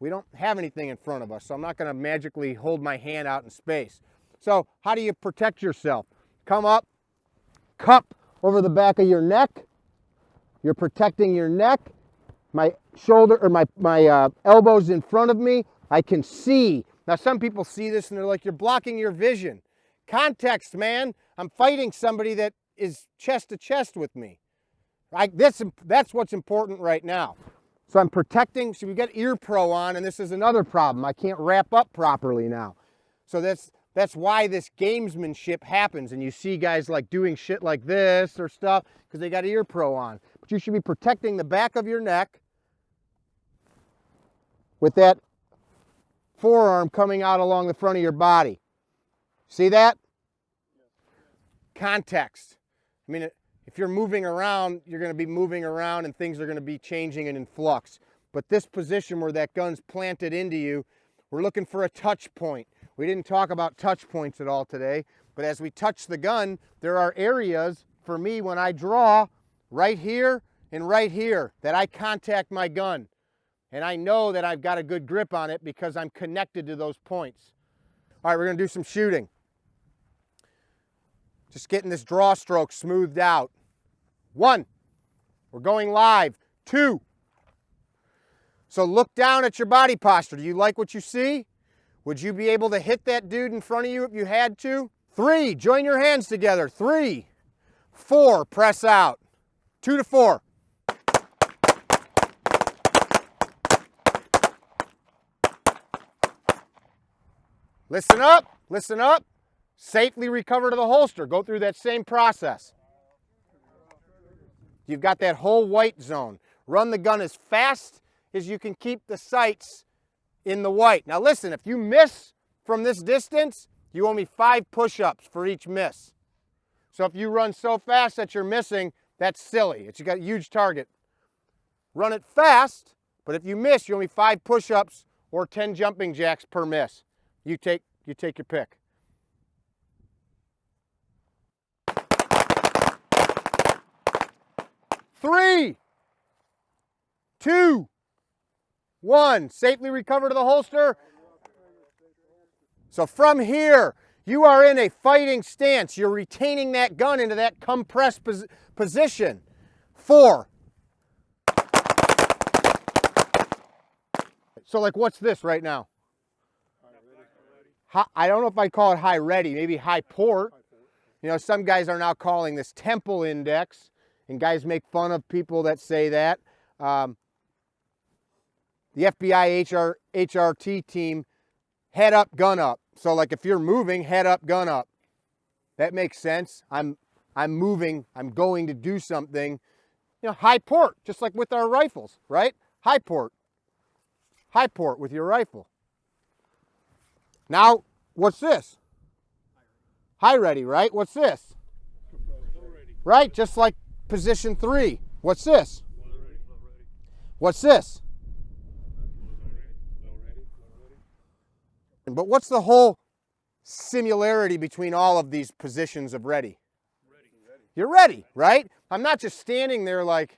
we don't have anything in front of us. So I'm not going to magically hold my hand out in space. So how do you protect yourself? Come up, cup over the back of your neck. You're protecting your neck. My shoulder or my elbows in front of me. I can see. Now some people see this and they're like, you're blocking your vision. Context, man. I'm fighting somebody that is chest to chest with me. That's what's important right now. So I'm protecting. So we got ear pro on, and this is another problem. I can't wrap up properly now. So that's That's why this gamesmanship happens, and you see guys like doing shit like this or stuff because they got ear pro on. But you should be protecting the back of your neck with that forearm coming out along the front of your body. See that? Context. I mean, if you're moving around, you're going to be moving around and things are going to be changing and in flux. But this position where that gun's planted into you, we're looking for a touch point. We didn't talk about touch points at all today, but as we touch the gun, there are areas for me when I draw right here and right here that I contact my gun. And I know that I've got a good grip on it because I'm connected to those points. All right, we're gonna do some shooting. Just getting this draw stroke smoothed out. 1, we're going live. 2, so look down at your body posture. Do you like what you see? Would you be able to hit that dude in front of you if you had to? 3, join your hands together. 3, 4, press out. 2 to 4. Listen up, listen up. Safely recover to the holster. Go through that same process. You've got that whole white zone. Run the gun as fast as you can keep the sights in the white. Now listen, if you miss from this distance, you owe me 5 push-ups for each miss. So if you run so fast that you're missing, that's silly. You got a huge target. Run it fast, but if you miss, you owe me 5 push-ups or 10 jumping jacks per miss. You take your pick. Three, 2, 1. Safely recover to the holster. So from here, you are in a fighting stance. You're retaining that gun into that compressed position. 4. So like what's this right now? I don't know if I call it high ready, maybe high port. You know, some guys are now calling this temple index, and guys make fun of people that say that. The FBI HRT team, head up, gun up. So like if you're moving, head up, gun up. That makes sense. I'm moving, I'm going to do something. You know, high port, just like with our rifles, right? High port. High port with your rifle. Now, what's this? High ready, right? What's this? Right, just like position 3. What's this? What's this? But what's the whole similarity between all of these positions of ready? You're ready, right? I'm not just standing there like,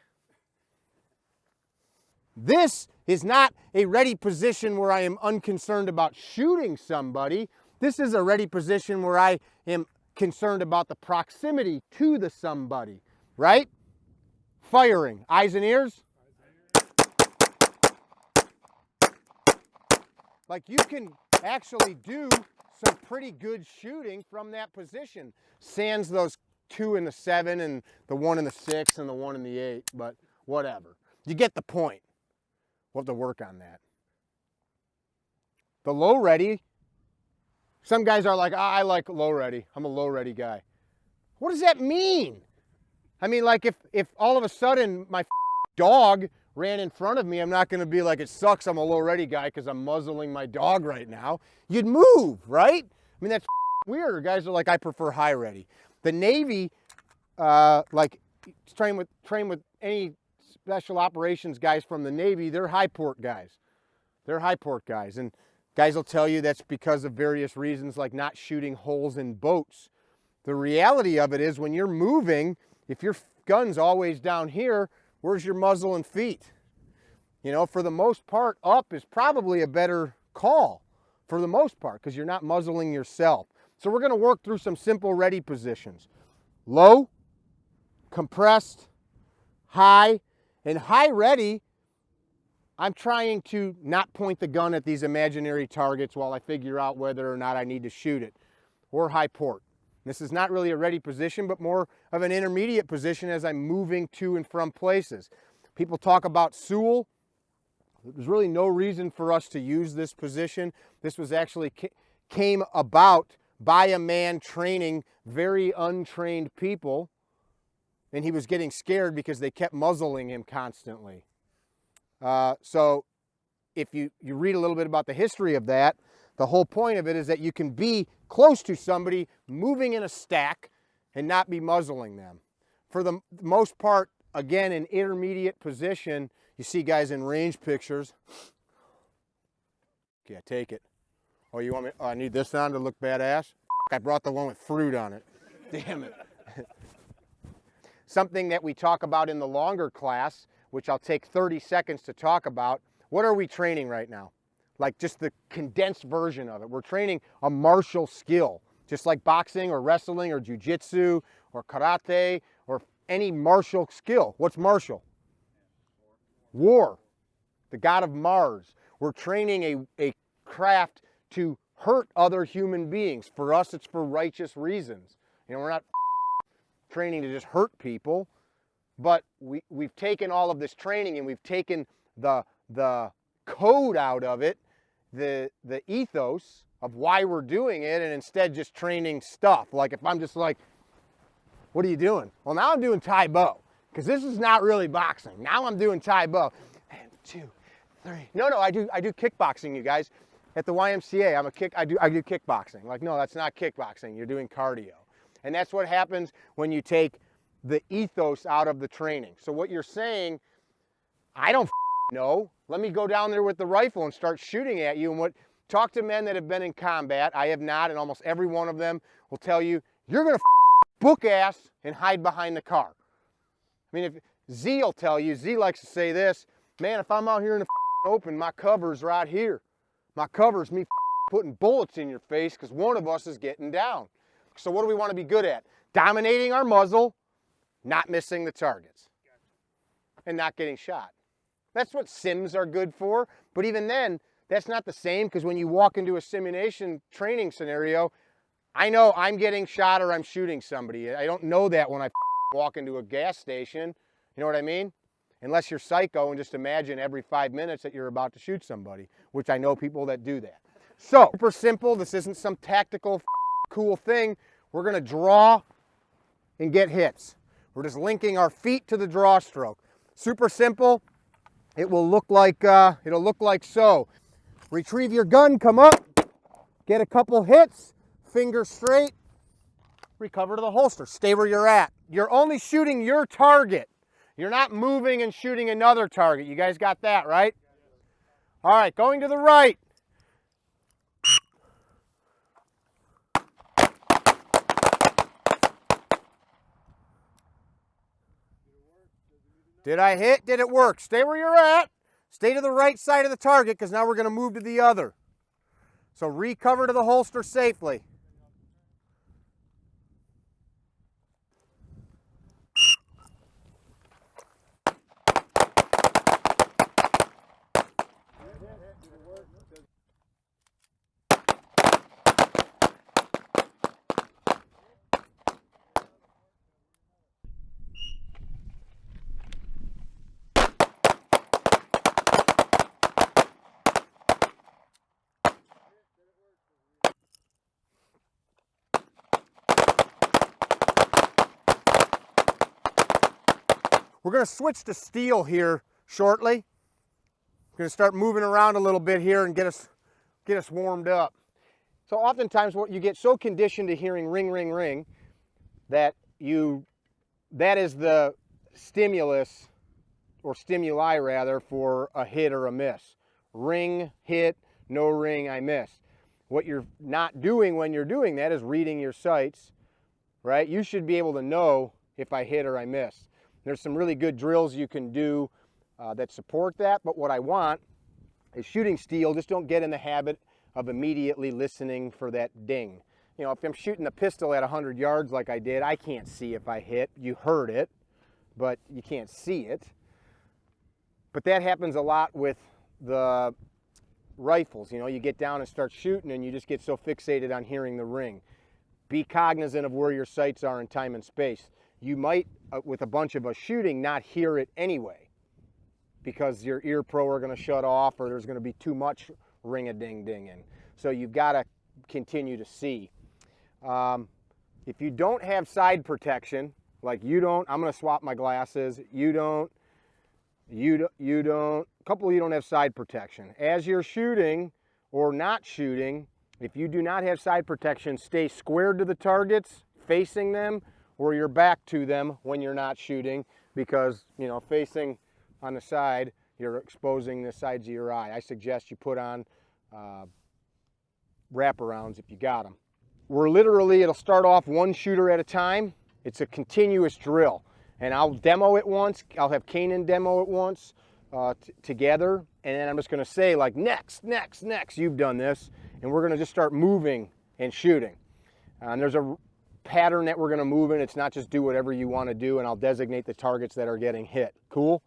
this is not a ready position where I am unconcerned about shooting somebody. This is a ready position where I am concerned about the proximity to the somebody, right? Firing, eyes and ears. Like you can actually do some pretty good shooting from that position. Sans those 2 in the 7 and the 1 in the 6 and the 1 in the 8, but whatever. You get the point. We'll have to work on that. The low ready, some guys are like, I like low ready. I'm a low ready guy. What does that mean? I mean, like if all of a sudden my dog ran in front of me, I'm not going to be like, it sucks, I'm a low ready guy because I'm muzzling my dog right now. You'd move, right? I mean, that's weird. Guys are like, I prefer high ready. The Navy, like train with any special operations guys from the Navy, they're high port guys. They're high port guys. And guys will tell you that's because of various reasons, like not shooting holes in boats. The reality of it is when you're moving, if your gun's always down here, where's your muzzle and feet? You know, for the most part, up is probably a better call for the most part because you're not muzzling yourself. So we're going to work through some simple ready positions. Low, compressed, high, and high ready, I'm trying to not point the gun at these imaginary targets while I figure out whether or not I need to shoot it, or high port. This is not really a ready position, but more of an intermediate position as I'm moving to and from places. People talk about Sewell. There's really no reason for us to use this position. This was actually came about by a man training very untrained people, and he was getting scared because they kept muzzling him constantly. So if you read a little bit about the history of that, the whole point of it is that you can be close to somebody moving in a stack and not be muzzling them. For the most part, again, in intermediate position, you see guys in range pictures. Yeah, take it. Oh, you want me? Oh, I need this on to look badass? I brought the one with fruit on it. Damn it. Something that we talk about in the longer class, which I'll take 30 seconds to talk about. What are we training right now? Like just the condensed version of it. We're training a martial skill, just like boxing or wrestling or jiu-jitsu or karate or any martial skill. What's martial? War. The god of Mars. We're training a craft to hurt other human beings. For us, it's for righteous reasons. You know, we're not training to just hurt people, but we've taken all of this training and we've taken the code out of it, the ethos of why we're doing it, and instead just training stuff. Like if I'm just like, what are you doing? Well, now I'm doing Tai Bo, because this is not really boxing. Now I'm doing Tai Bo. 1, 2, 3. No, I do kickboxing, you guys. At the YMCA, I do kickboxing. Like, no, that's not kickboxing. You're doing cardio. And that's what happens when you take the ethos out of the training. So what you're saying, I don't know. Let me go down there with the rifle and start shooting at you. And talk to men that have been in combat. I have not, and almost every one of them will tell you, you're going to book ass and hide behind the car. I mean, if Z will tell you, Z likes to say this, man, if I'm out here in the open, my cover's right here. My cover's me putting bullets in your face because one of us is getting down. So what do we want to be good at? Dominating our muzzle, not missing the targets, and not getting shot. That's what sims are good for. But even then, that's not the same, because when you walk into a simulation training scenario, I know I'm getting shot or I'm shooting somebody. I don't know that when I walk into a gas station. You know what I mean? Unless you're psycho and just imagine every 5 minutes that you're about to shoot somebody, which I know people that do that. So, super simple. This isn't some tactical cool thing. We're going to draw and get hits. We're just linking our feet to the draw stroke. Super simple. It will look like so. Retrieve your gun, come up, get a couple hits, finger straight, recover to the holster. Stay where you're at. You're only shooting your target. You're not moving and shooting another target. You guys got that, right? All right, going to the right. Did I hit? Did it work? Stay where you're at. Stay to the right side of the target, because now we're going to move to the other. So recover to the holster safely. We're going to switch to steel here shortly. We're going to start moving around a little bit here and get us warmed up. So oftentimes you get so conditioned to hearing ring, ring, ring that is the stimulus, or stimuli rather, for a hit or a miss. Ring, hit, no ring, I miss. What you're not doing when you're doing that is reading your sights, right? You should be able to know if I hit or I miss. There's some really good drills you can do that support that, but what I want is shooting steel. Just don't get in the habit of immediately listening for that ding. You know, if I'm shooting the pistol at 100 yards like I did, I can't see if I hit. You heard it, but you can't see it. But that happens a lot with the rifles. You know, you get down and start shooting and you just get so fixated on hearing the ring. Be cognizant of where your sights are in time and space. You might, with a bunch of us shooting, not hear it anyway, because your ear pro are going to shut off, or there's going to be too much ring-a-ding-dinging. So you've got to continue to see. If you don't have side protection, like you don't, I'm going to swap my glasses. You don't, a couple of you don't have side protection. As you're shooting or not shooting, if you do not have side protection, stay squared to the targets, facing them, or your back to them when you're not shooting, because, you know, facing on the side, you're exposing the sides of your eye. I suggest you put on wraparounds if you got them. We're literally, it'll start off one shooter at a time. It's a continuous drill. And I'll demo it once. I'll have Kanan demo it once together. And then I'm just going to say, like, next, next, next. You've done this. And we're going to just start moving and shooting. And there's a pattern that we're going to move in. It's not just do whatever you want to do. And I'll designate the targets that are getting hit. Cool?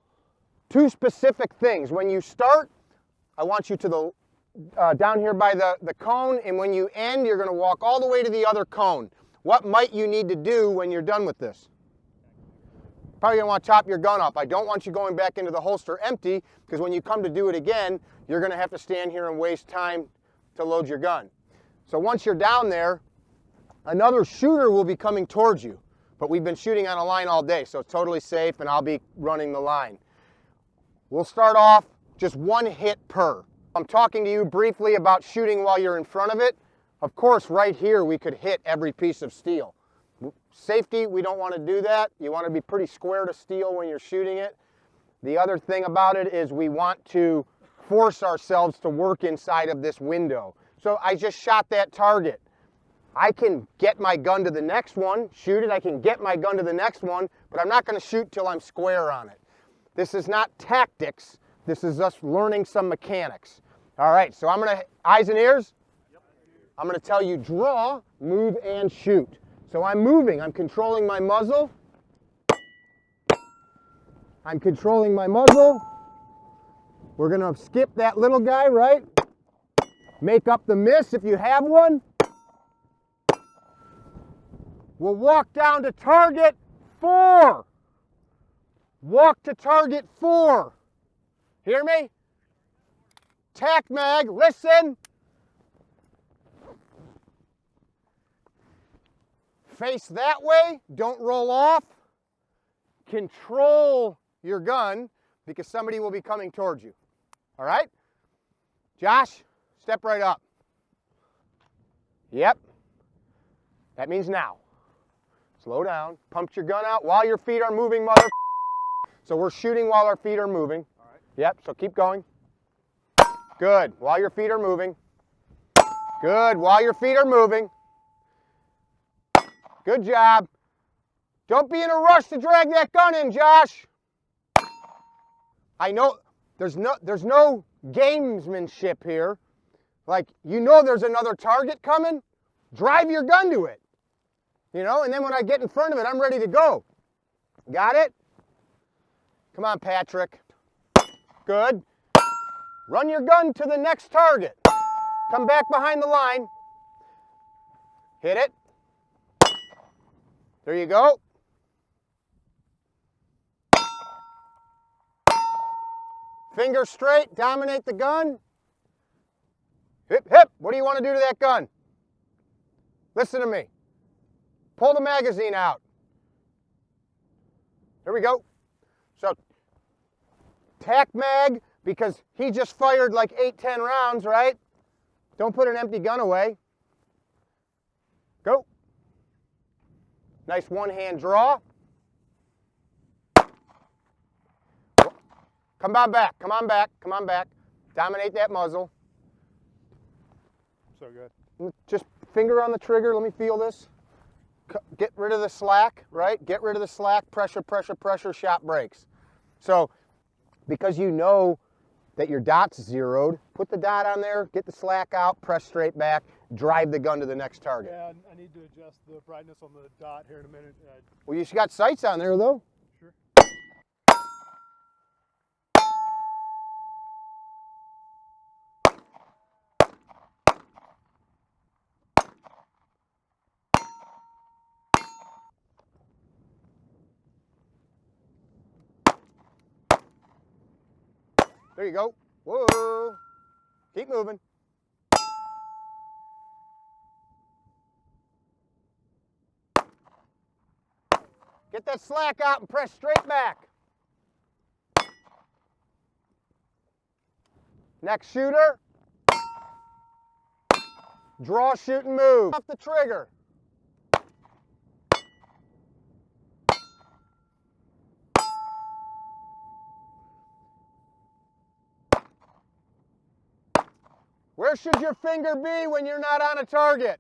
Two specific things. When you start, I want you to the down here by the cone, and when you end, you're going to walk all the way to the other cone. What might you need to do when you're done with this? Probably going to want to top your gun up. I don't want you going back into the holster empty, because when you come to do it again, you're going to have to stand here and waste time to load your gun. So once you're down there, another shooter will be coming towards you. But we've been shooting on a line all day, so it's totally safe, and I'll be running the line. We'll start off just one hit per. I'm talking to you briefly about shooting while you're in front of it. Of course, right here, we could hit every piece of steel. Safety, we don't want to do that. You want to be pretty square to steel when you're shooting it. The other thing about it is we want to force ourselves to work inside of this window. So I just shot that target. I can get my gun to the next one, shoot it. I can get my gun to the next one, but I'm not going to shoot till I'm square on it. This is not tactics. This is us learning some mechanics. All right, so I'm going to, eyes and ears? Yep. I'm going to tell you draw, move, and shoot. So I'm moving. I'm controlling my muzzle. I'm controlling my muzzle. We're going to skip that little guy, right? Make up the miss if you have one. We'll walk down to target 4. Walk to target 4. Hear me? Tac mag, listen. Face that way, don't roll off. Control your gun, because somebody will be coming towards you. All right? Josh, step right up. Yep. That means now. Slow down, pump your gun out while your feet are moving, mother. So we're shooting while our feet are moving. All right. Yep, so keep going. Good, while your feet are moving. Good, while your feet are moving. Good job. Don't be in a rush to drag that gun in, Josh. I know there's no gamesmanship here. Like, you know there's another target coming. Drive your gun to it. You know, and then when I get in front of it, I'm ready to go. Got it? Come on, Patrick. Good. Run your gun to the next target. Come back behind the line. Hit it. There you go. Finger straight, dominate the gun. Hip, hip. What do you want to do to that gun? Listen to me. Pull the magazine out. There we go. So, tac mag, because he just fired like 8-10 rounds, right? Don't put an empty gun away. Go. Nice one-hand draw. Come on back, come on back, come on back. Dominate that muzzle. So good. Just finger on the trigger, let me feel this. Get rid of the slack, right? Get rid of the slack, pressure, pressure, pressure, shot breaks. So, because you know that your dot's zeroed, put the dot on there, get the slack out, press straight back, drive the gun to the next target. Yeah, I need to adjust the brightness on the dot here in a minute. Well, you got sights on there, though. Sure. There you go. Whoa. Keep moving. Get that slack out and press straight back. Next shooter. Draw, shoot, and move. Off the trigger. Where should your finger be when you're not on a target?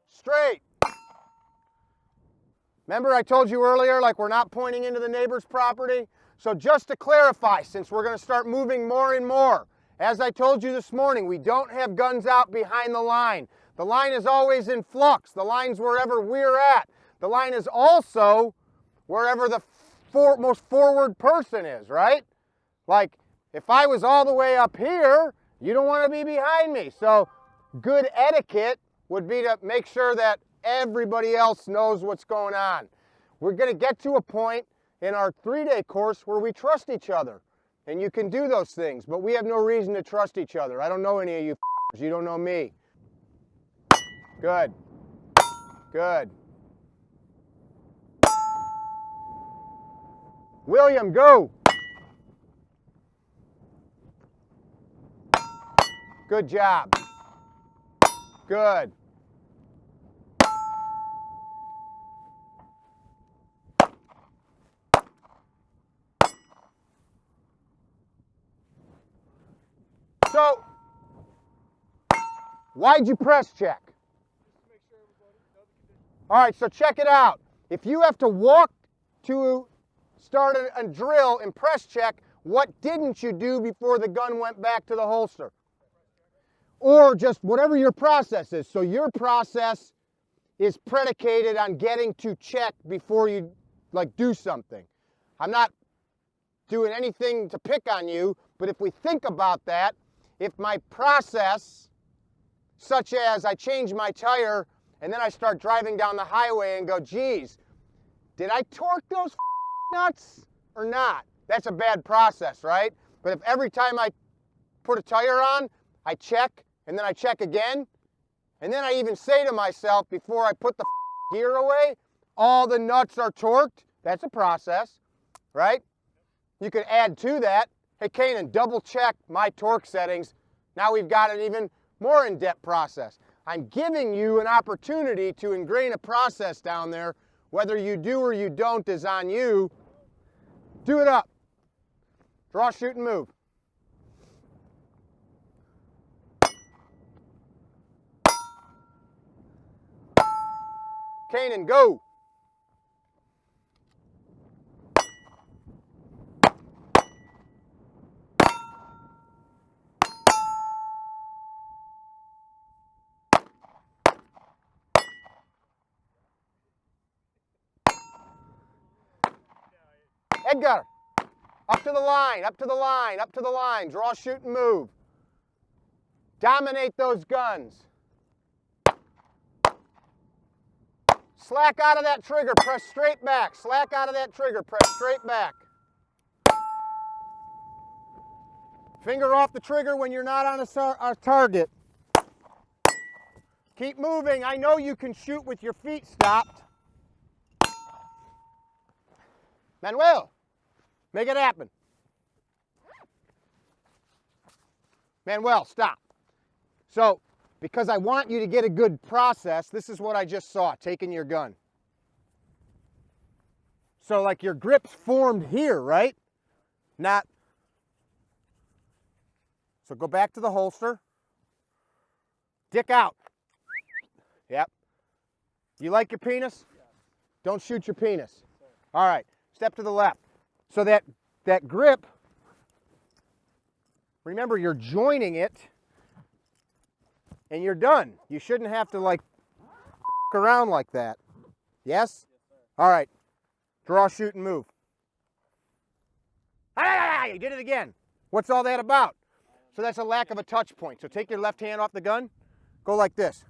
Straight. Remember I told you earlier, like we're not pointing into the neighbor's property? So just to clarify, since we're going to start moving more and more, as I told you this morning, we don't have guns out behind the line. The line is always in flux. The line's wherever we're at. The line is also wherever the most forward person is, right? Like, if I was all the way up here, you don't want to be behind me. So good etiquette would be to make sure that everybody else knows what's going on. We're going to get to a point in our 3-day course where we trust each other. And you can do those things, but we have no reason to trust each other. I don't know any of you f***ers. You don't know me. Good. Good. William, go. Good job. Good. So, why'd you press check? All right, so check it out. If you have to walk to start a drill and press check, what didn't you do before the gun went back to the holster? Or just whatever your process is. So your process is predicated on getting to check before you do something. I'm not doing anything to pick on you, but if we think about that, if my process, such as I change my tire and then I start driving down the highway and go, geez, did I torque those nuts or not? That's a bad process, right? But if every time I put a tire on, I check and then I check again, and then I even say to myself before I put the gear away, all the nuts are torqued, that's a process, right? You could add to that, hey, Kanan, double check my torque settings. Now we've got an even more in-depth process. I'm giving you an opportunity to ingrain a process down there. Whether you do or you don't is on you. Do it up. Draw, shoot, and move. Kanan, go. Edgar, up to the line, up to the line, up to the line. Draw, shoot, and move. Dominate those guns. Slack out of that trigger, press straight back. Slack out of that trigger, press straight back. Finger off the trigger when you're not on a target. Keep moving. I know you can shoot with your feet stopped. Manuel, make it happen. Manuel, stop. So, because I want you to get a good process, this is what I just saw, taking your gun. So like your grip's formed here, right? Not. So go back to the holster. Dick out. Yep. You like your penis? Yes. Don't shoot your penis. Yes, all right, step to the left. So that grip, remember you're joining it and you're done. You shouldn't have to like around like that. Yes? Yes, sir. All right. Draw, shoot, and move. Ah, you did it again. What's all that about? So that's a lack of a touch point. So take your left hand off the gun, go like this.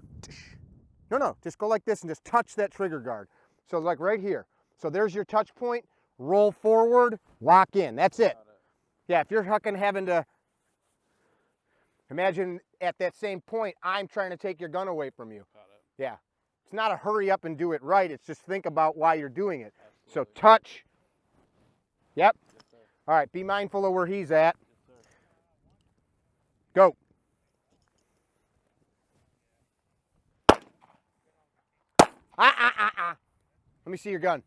No, just go like this and just touch that trigger guard. So like right here. So there's your touch point. Roll forward, lock in. That's it. Yeah, if you're fucking having to, imagine at that same point, I'm trying to take your gun away from you. Yeah. It's not a hurry up and do it right. It's just think about why you're doing it. So touch. Yep. All right, be mindful of where he's at. Go. Let me see your gun.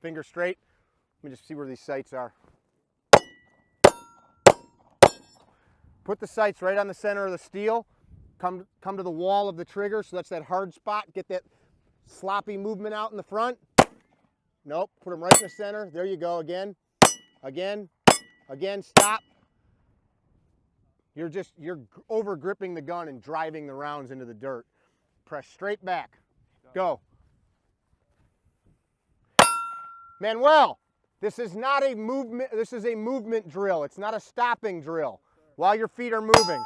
Finger straight. Let me just see where these sights are. Put the sights right on the center of the steel. Come to the wall of the trigger, so that's that hard spot. Get that sloppy movement out in the front. Nope, put them right in the center. There you go, again, stop. You're over gripping the gun and driving the rounds into the dirt. Press straight back. Go. Manuel, this is not a movement, this is a movement drill. It's not a stopping drill while your feet are moving.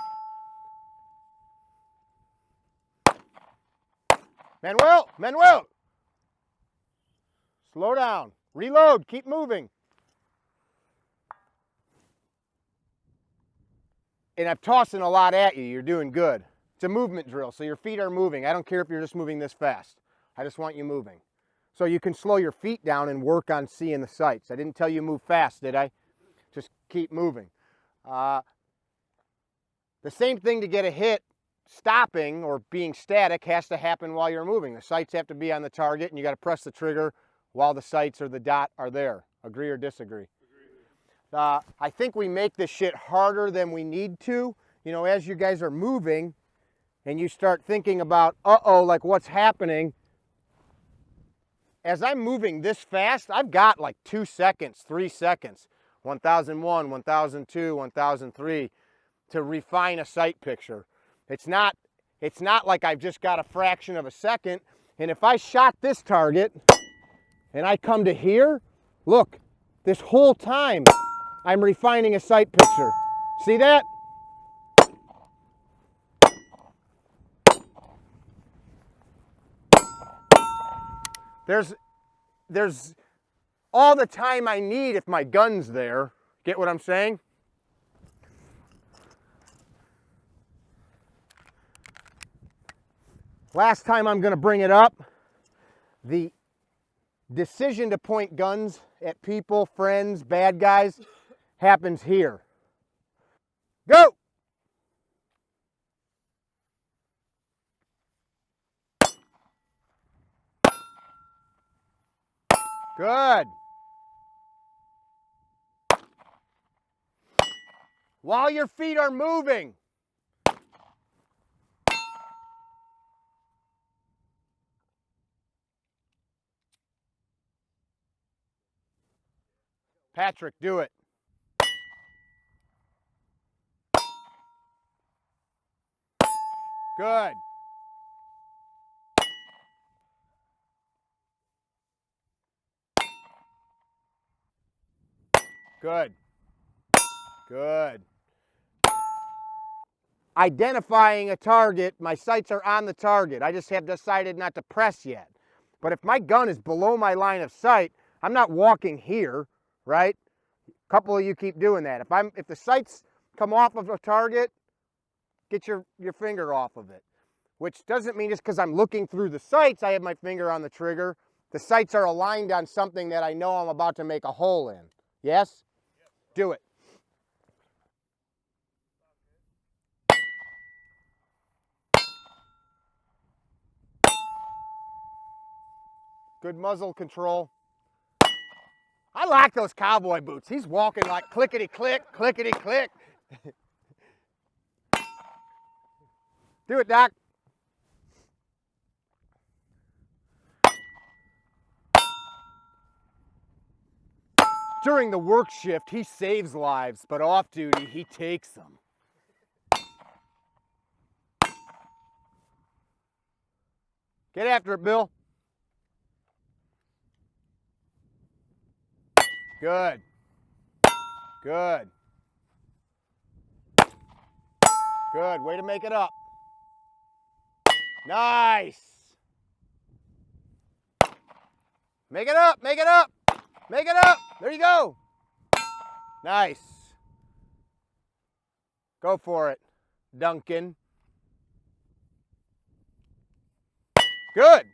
Manuel! Slow down. Reload. Keep moving. And I'm tossing a lot at you. You're doing good. It's a movement drill, so your feet are moving. I don't care if you're just moving this fast. I just want you moving. So you can slow your feet down and work on seeing the sights. I didn't tell you move fast, did I? Just keep moving. The same thing to get a hit. Stopping or being static has to happen while you're moving. The sights have to be on the target, and you got to press the trigger while the sights or the dot are there. Agree or disagree? I think we make this shit harder than we need to. You know, as you guys are moving and you start thinking about, like what's happening. As I'm moving this fast, I've got like 2 seconds, 3 seconds, 1001, 1002, 1003 to refine a sight picture. It's not like I've just got a fraction of a second. And if I shot this target and I come to here, look, this whole time I'm refining a sight picture. See that? There's all the time I need if my gun's there. Get what I'm saying? Last time I'm going to bring it up, the decision to point guns at people, friends, bad guys, happens here. Go! Good. While your feet are moving. Patrick, do it. Good. Good. Good. Identifying a target, my sights are on the target. I just have decided not to press yet. But if my gun is below my line of sight, I'm not walking here, right? A couple of you keep doing that. If the sights come off of a target, get your finger off of it. Which doesn't mean just because I'm looking through the sights, I have my finger on the trigger. The sights are aligned on something that I know I'm about to make a hole in. Yes? Do it. Good muzzle control. I like those cowboy boots. He's walking like clickety-click, clickety-click. Do it, Doc. During the work shift, he saves lives, but off duty, he takes them. Get after it, Bill. Good. Good. Good. Way to make it up. Nice. Make it up. Make it up. Make it up. There you go. Nice. Go for it, Duncan. Good.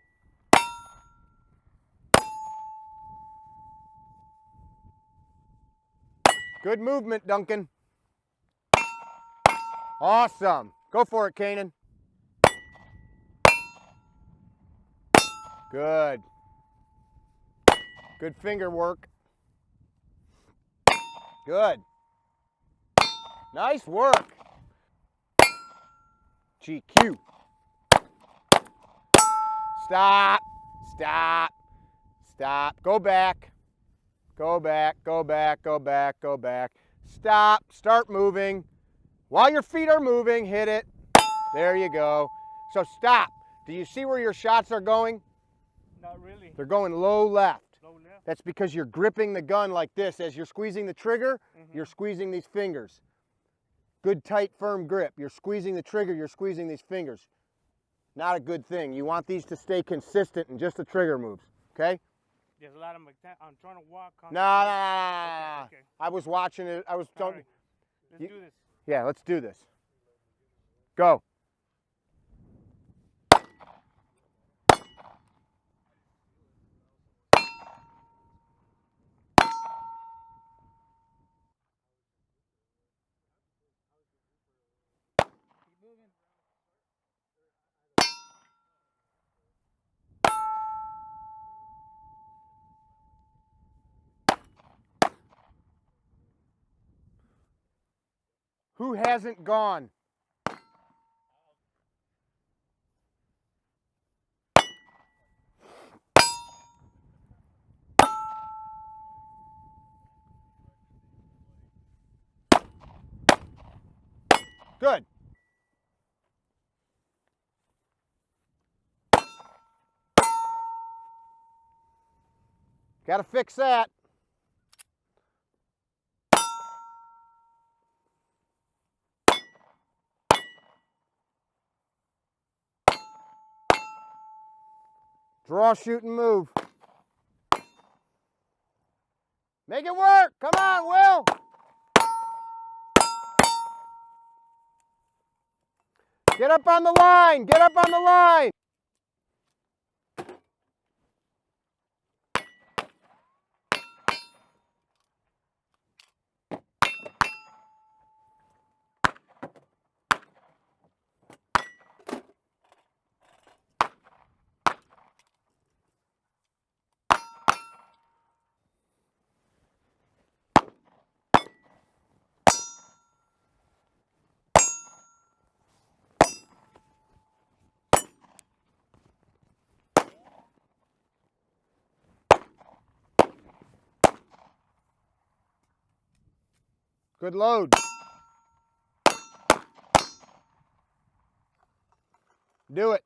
Good movement, Duncan. Awesome. Go for it, Kanan. Good. Good finger work. Good. Nice work. GQ. Stop. Stop. Stop. Go back. Go back. Go back. Go back. Go back. Stop. Start moving. While your feet are moving, hit it. There you go. So stop. Do you see where your shots are going? Not really. They're going low left. Low left. That's because you're gripping the gun like this. As you're squeezing the trigger, you're squeezing these fingers. Good, tight, firm grip. You're squeezing the trigger, you're squeezing these fingers. Not a good thing. You want these to stay consistent in just the trigger moves, okay? There's a lot of I'm trying to walk. No. Okay. I was watching it. I was All right. Let's do this. Yeah, let's do this. Go. Who hasn't gone? Good. Got to fix that. Draw, shoot, and move. Make it work. Come on, Will. Get up on the line. Get up on the line. Good load. Do it.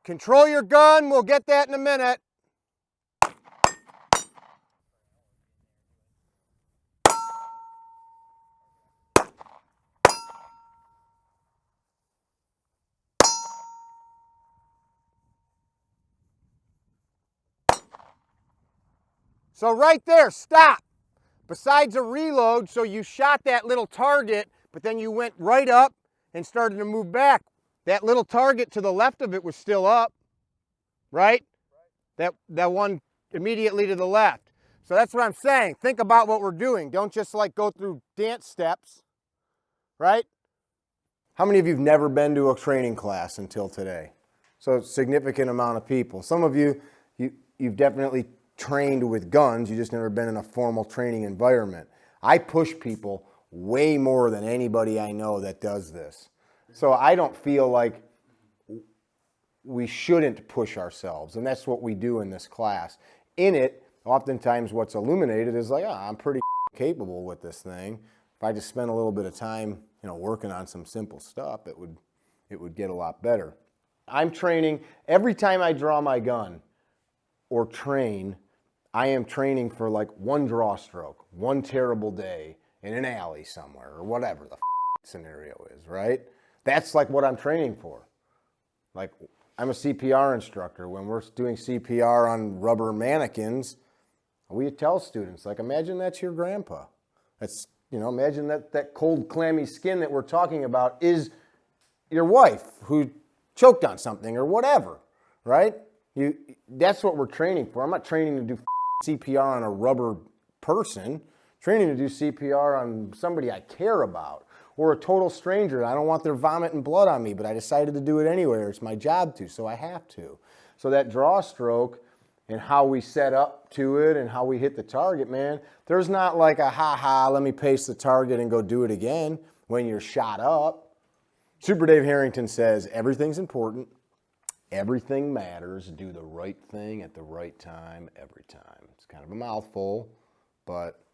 Control your gun. We'll get that in a minute. So right there, stop. Besides a reload, so you shot that little target, but then you went right up and started to move back. That little target to the left of it was still up, right? That one immediately to the left. So that's what I'm saying. Think about what we're doing. Don't just like go through dance steps, right? How many of you have never been to a training class until today? So a significant amount of people. Some of you've definitely trained with guns, you just never been in a formal training environment. I push people way more than anybody I know that does this. So I don't feel like we shouldn't push ourselves, and that's what we do in this class. In it, oftentimes what's illuminated is like, I'm pretty capable with this thing. If I just spend a little bit of time, working on some simple stuff, it would get a lot better. I'm training, every time I draw my gun or train, I am training for like one draw stroke, one terrible day in an alley somewhere, or whatever the scenario is, right? That's like what I'm training for. Like, I'm a CPR instructor. When we're doing CPR on rubber mannequins, we tell students, like, imagine that's your grandpa. That's, imagine that cold, clammy skin that we're talking about is your wife who choked on something or whatever, right? That's what we're training for. I'm not training to do CPR on a rubber person. I'm training to do CPR on somebody I care about or a total stranger. I don't want their vomit and blood on me, but I decided to do it anyway. It's my job to, so I have to. So that draw stroke and how we set up to it and how we hit the target, man, there's not like a ha-ha, let me pace the target and go do it again when you're shot up. Super Dave Harrington says, everything's important, everything matters, do the right thing at the right time every time. It's kind of a mouthful, but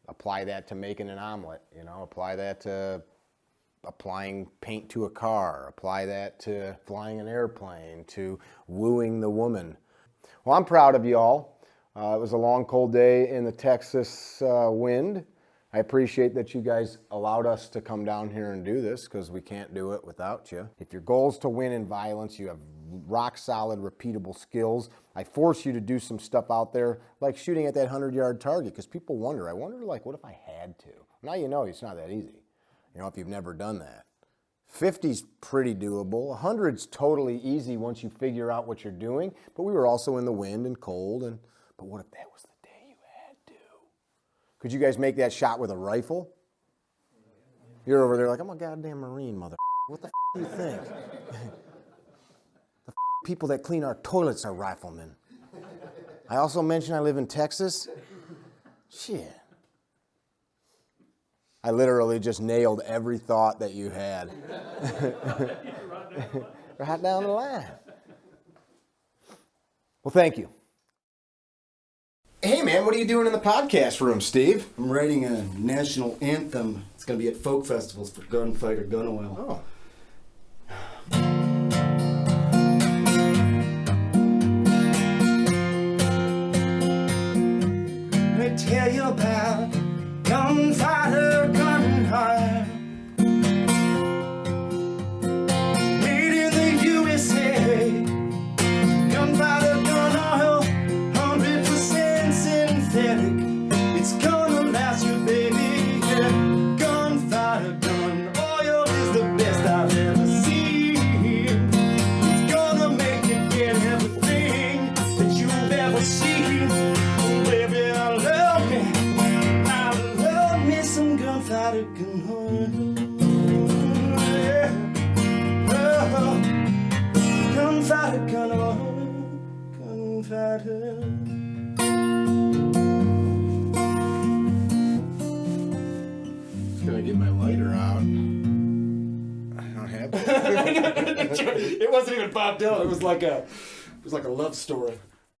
apply that to making an omelet, apply that to applying paint to a car, apply that to flying an airplane, to wooing the woman. Well, I'm proud of you all. It was a long, cold day in the Texas wind. I appreciate that you guys allowed us to come down here and do this because we can't do it without you. If your goal is to win in violence, you have rock solid, repeatable skills. I force you to do some stuff out there like shooting at that 100-yard target because people wonder, like, what if I had to? Now it's not that easy, if you've never done that. 50's pretty doable. 100's totally easy once you figure out what you're doing, but we were also in the wind and cold, but what if that was the day you had to? Could you guys make that shot with a rifle? You're over there like, I'm a goddamn Marine, mother. What the do you think? The people that clean our toilets are riflemen. I also mentioned I live in Texas. Shit. I literally just nailed every thought that you had. Right down the line. Well, thank you. Hey, man, what are you doing in the podcast room, Steve? I'm writing a national anthem. It's going to be at folk festivals for gunfighter gun oil. Oh. Let me tell you about gunfighter gun oil. Made in the USA. Gunfighter gun oil, 100% synthetic. It's gonna last you, baby. Yeah. Gunfighter gun oil is the best I've ever seen. It's gonna make you get everything that you've ever seen. Oh, baby, I love me. I love me some gunfighter gun oil. Yeah. Oh, gunfighter gun oil. Gunfighter. Gonna get my lighter out. I don't have it. It wasn't even Bob Dylan. It was like a love story.